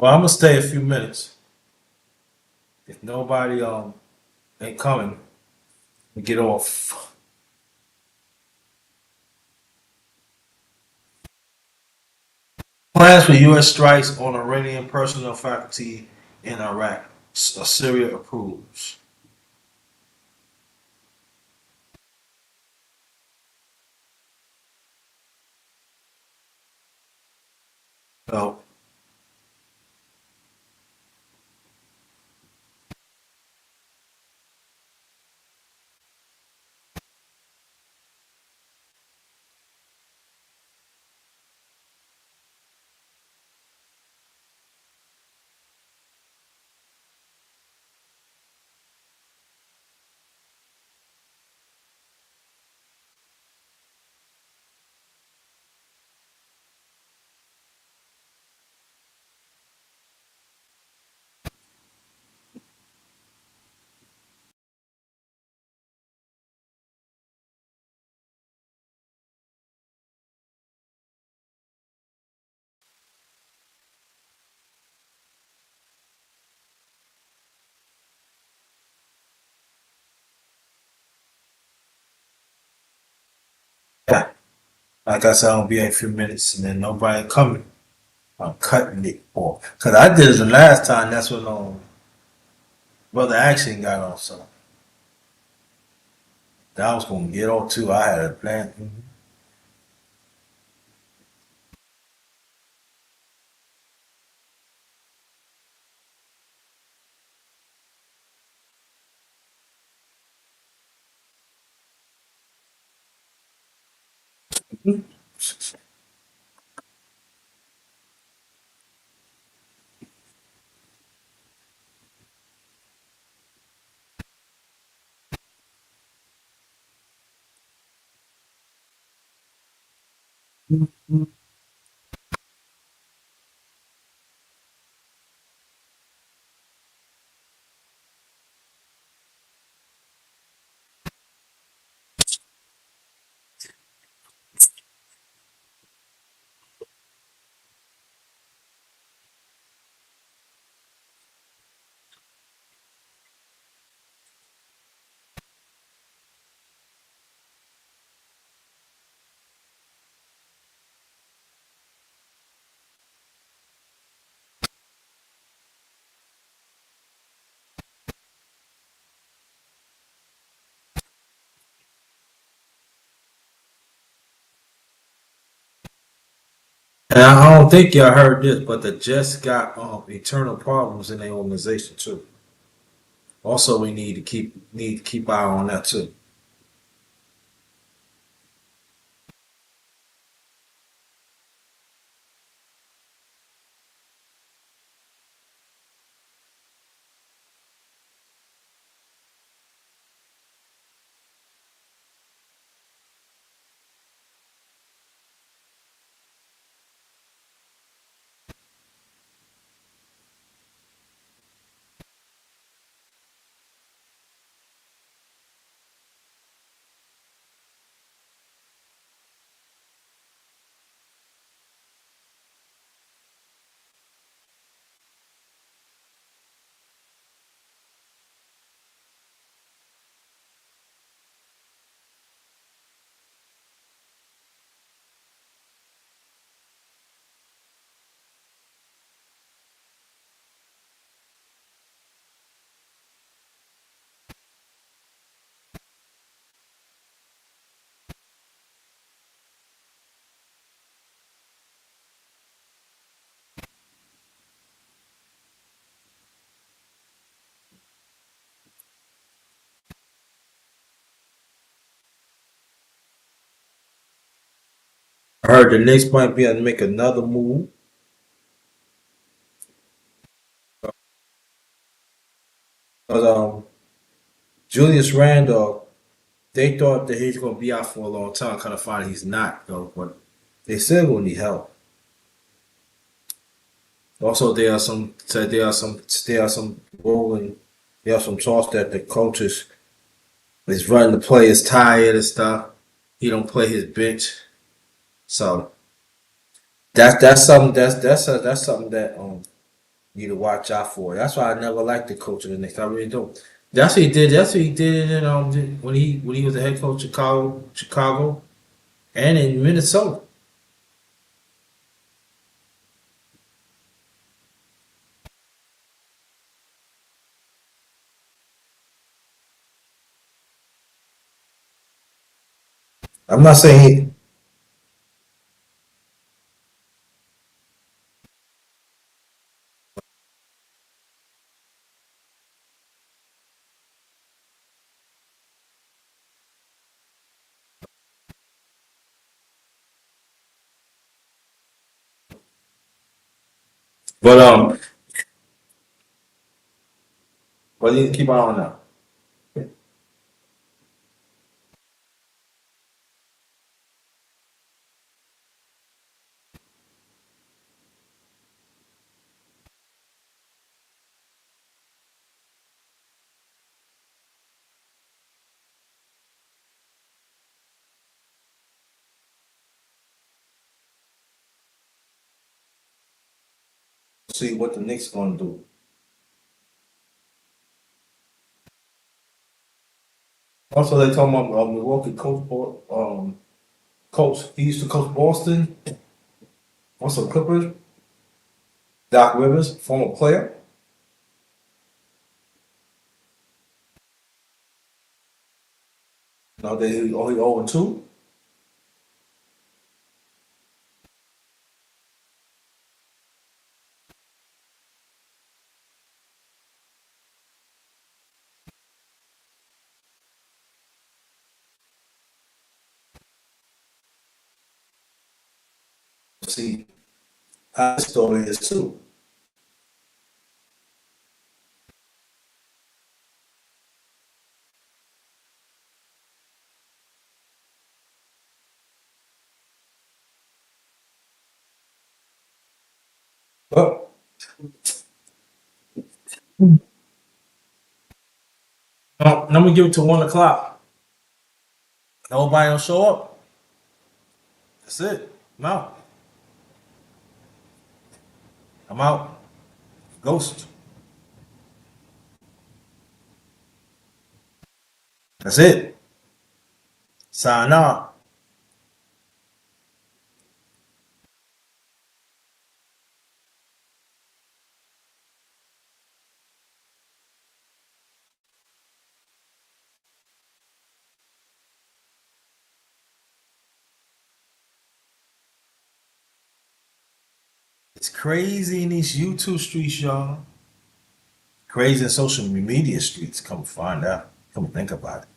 Well, I'm gonna stay a few minutes. If nobody ain't coming, we get off. Plans for U.S. strikes on Iranian personnel faculty in Iraq. Syria approves. So, yeah, like I said, I'll be in a few minutes, and then nobody coming. I'm cutting it off. Cause I did it the last time. That's when brother Action got on. So that was gonna get on too. I had a plan. And I don't think y'all heard this, but the Jets got internal problems in their organization too. Also, we need to keep eye on that too. I heard the Knicks might be able to make another move. But Julius Randle, they thought that he's going to be out for a long time. Kind of find he's not though, but they still going to need help. Also, there are some said there are some rolling. There are some talks that the coaches is running the players tired and stuff. He don't play his bench, so that's something that's something that you to watch out for. That's why I never liked the coach of the Knicks. I really don't. That's what he did. That's what he did when he was the head coach of Chicago, and in Minnesota. I'm not saying he, but but you keep on now. See what the Knicks gonna do. Also, they talking about Milwaukee coach. He used to coach Boston. Also Clippers. Doc Rivers, former player. Nowadays he only 0-2. See how the story is too. But I'm gonna give it to 1 o'clock. Nobody don't show up. That's it. I'm out. I'm out. Ghost. That's it. Sign off. It's crazy in these YouTube streets, y'all. Crazy in social media streets. Come find out. Come think about it.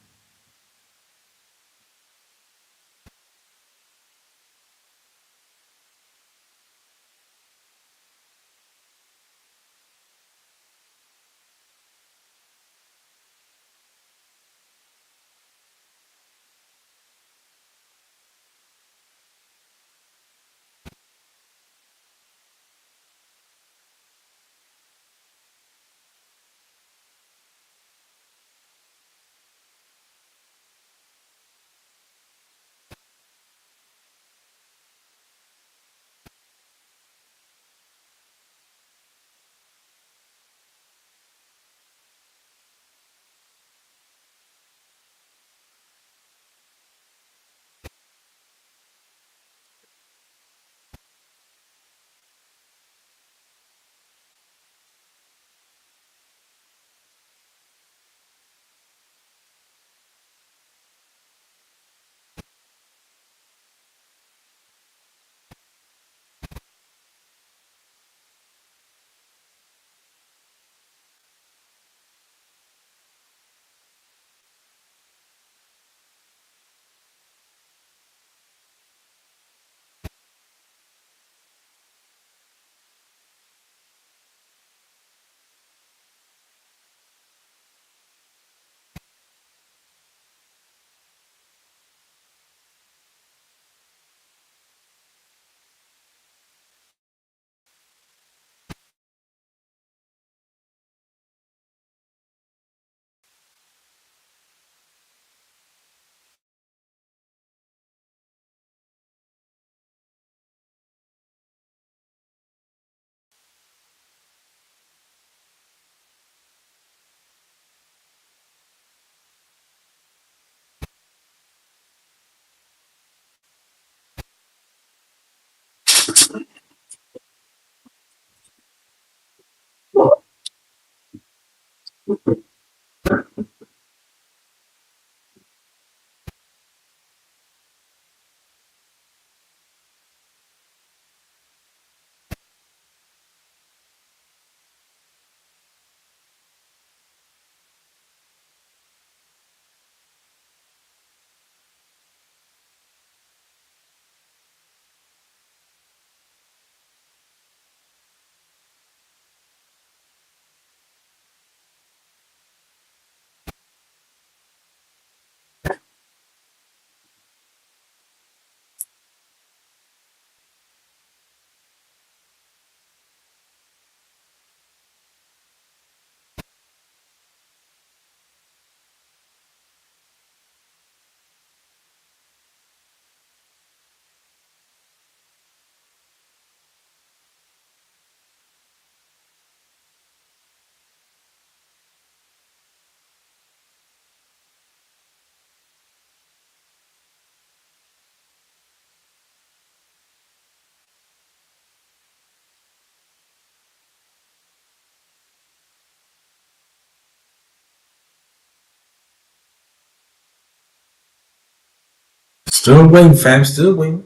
Still waiting, fam. Still waiting.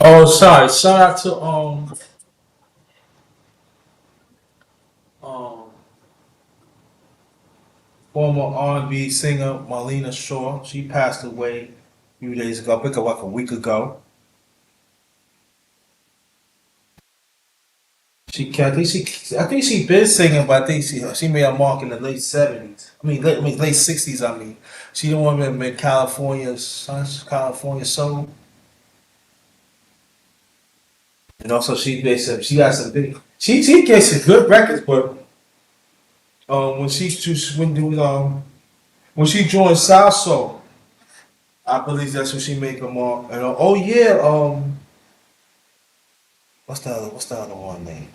Oh, sorry. Shout out to um former R&B singer Marlena Shaw. She passed away a few days ago. I think like a week ago. I think she been singing, but I think she made a mark in the late 70s. Late 60s. I mean, she the one that made California Soul. And also she got some big. She gets some good records, but when when she joined South Soul, I believe that's when she make a mark. And oh yeah, what's the other one name?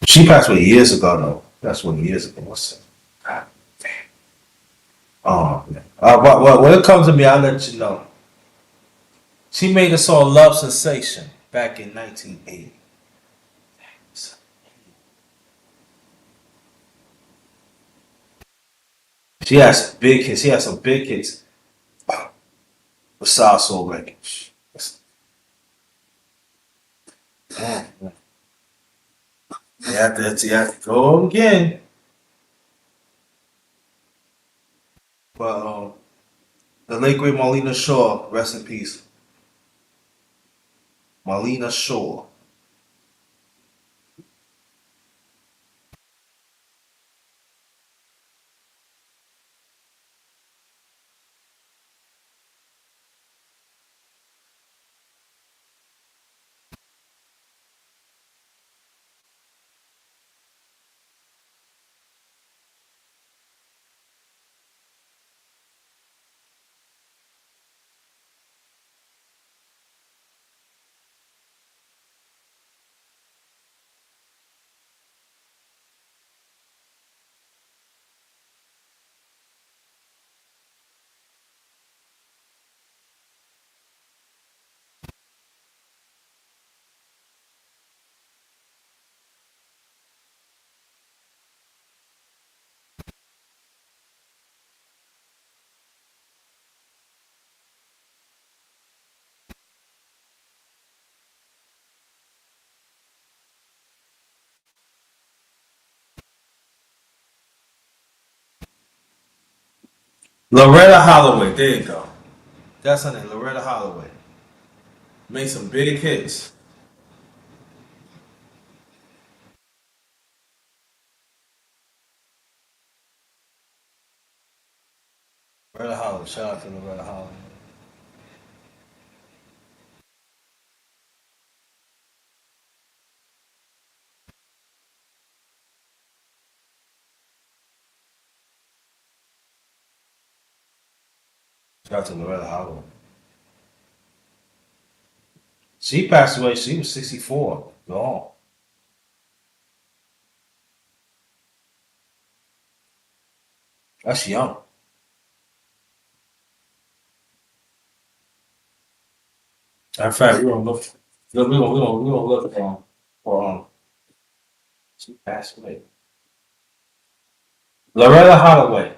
She passed away years ago though. That's what years ago. What's it? God damn. Oh man. But when it comes to me, I'll let you know. She made a song "Love Sensation" back in 1980. She has some big hits. She has some big hits with South Soul records. Man, you have to go again. But the late great Marlena Shaw, rest in peace. Marlena Shaw. Loretta Holloway. There you go. That's her name, Loretta Holloway. Made some big hits. Loretta Holloway. Shout out to Loretta Holloway. Shout out to Loretta Holloway. She passed away. She was 64. Gone. That's young. In fact, we're gonna look. We're gonna look for she passed away. Loretta Holloway.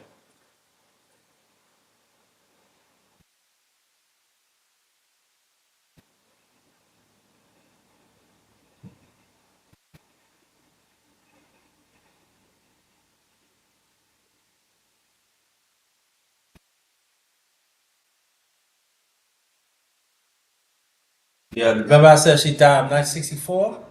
Yeah, remember I said she died in 1964?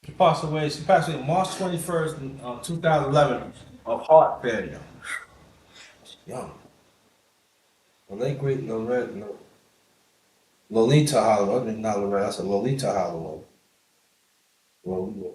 She passed away. She passed away March 21st, 2011, of heart failure. Young. The late great Lolita Holloway. I mean, not Loretta. I said Lolita Holloway. Lolita.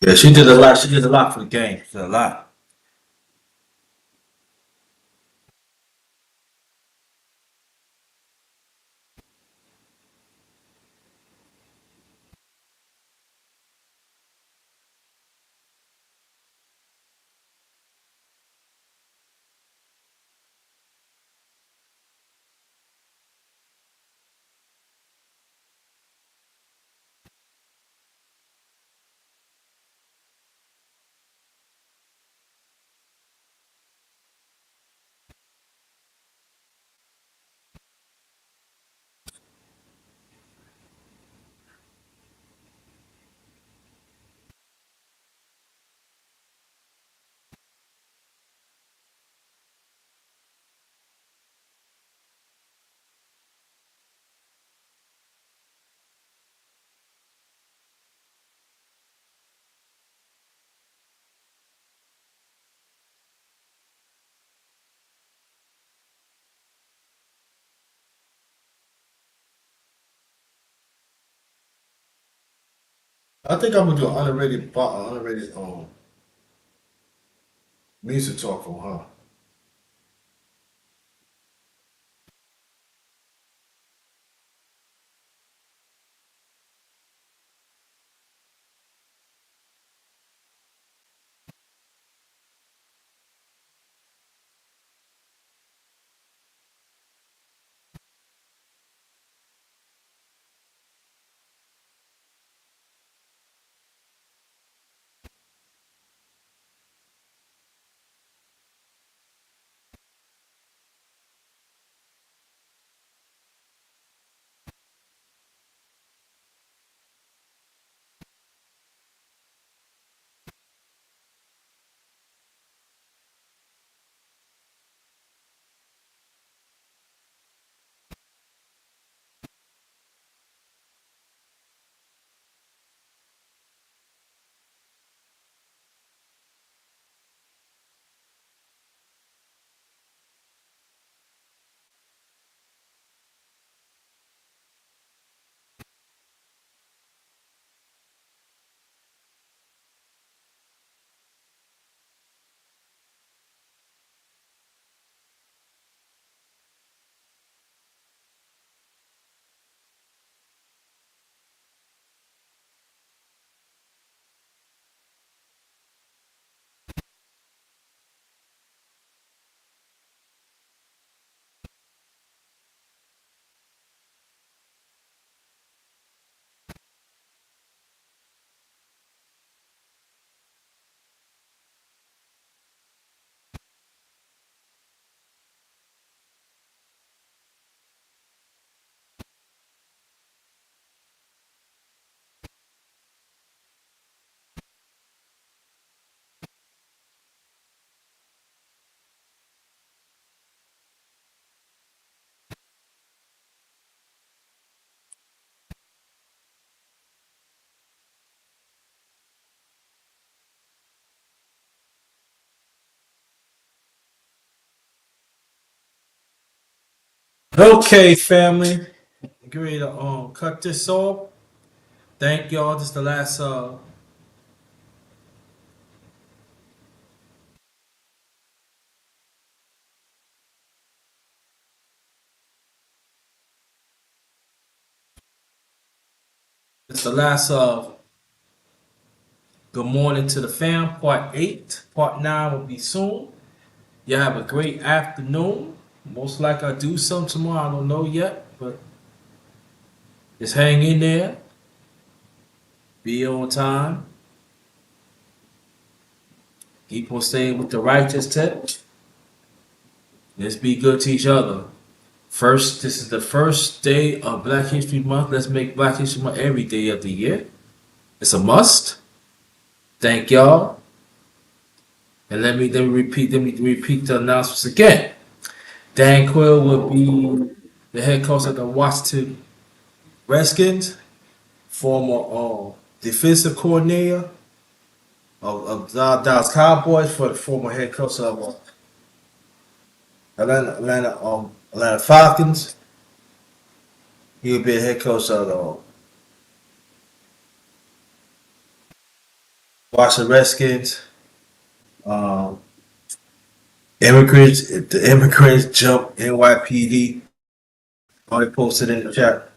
Yeah, she did a lot. She did a lot for the game. She did a lot. I think I'm gonna do an underrated music talk from her. Okay, family. Get ready to cut this off. Thank y'all. This is the last it's the last Good Morning to the Fam, part 8. Part 9 will be soon. Y'all have a great afternoon. Most likely I'll do some tomorrow. I don't know yet, but just hang in there. Be on time. Keep on staying with the righteous tip. Let's be good to each other. First, this is the first day of Black History Month. Let's make Black History Month every day of the year. It's a must. Thank y'all. And let me repeat the announcements again. Dan Quill will be the head coach of the Washington Redskins, former defensive coordinator of the Dallas Cowboys, for the former head coach of Atlanta Falcons. He'll be the head coach of the Washington Redskins. Um, the immigrants jump NYPD. I posted in the chat.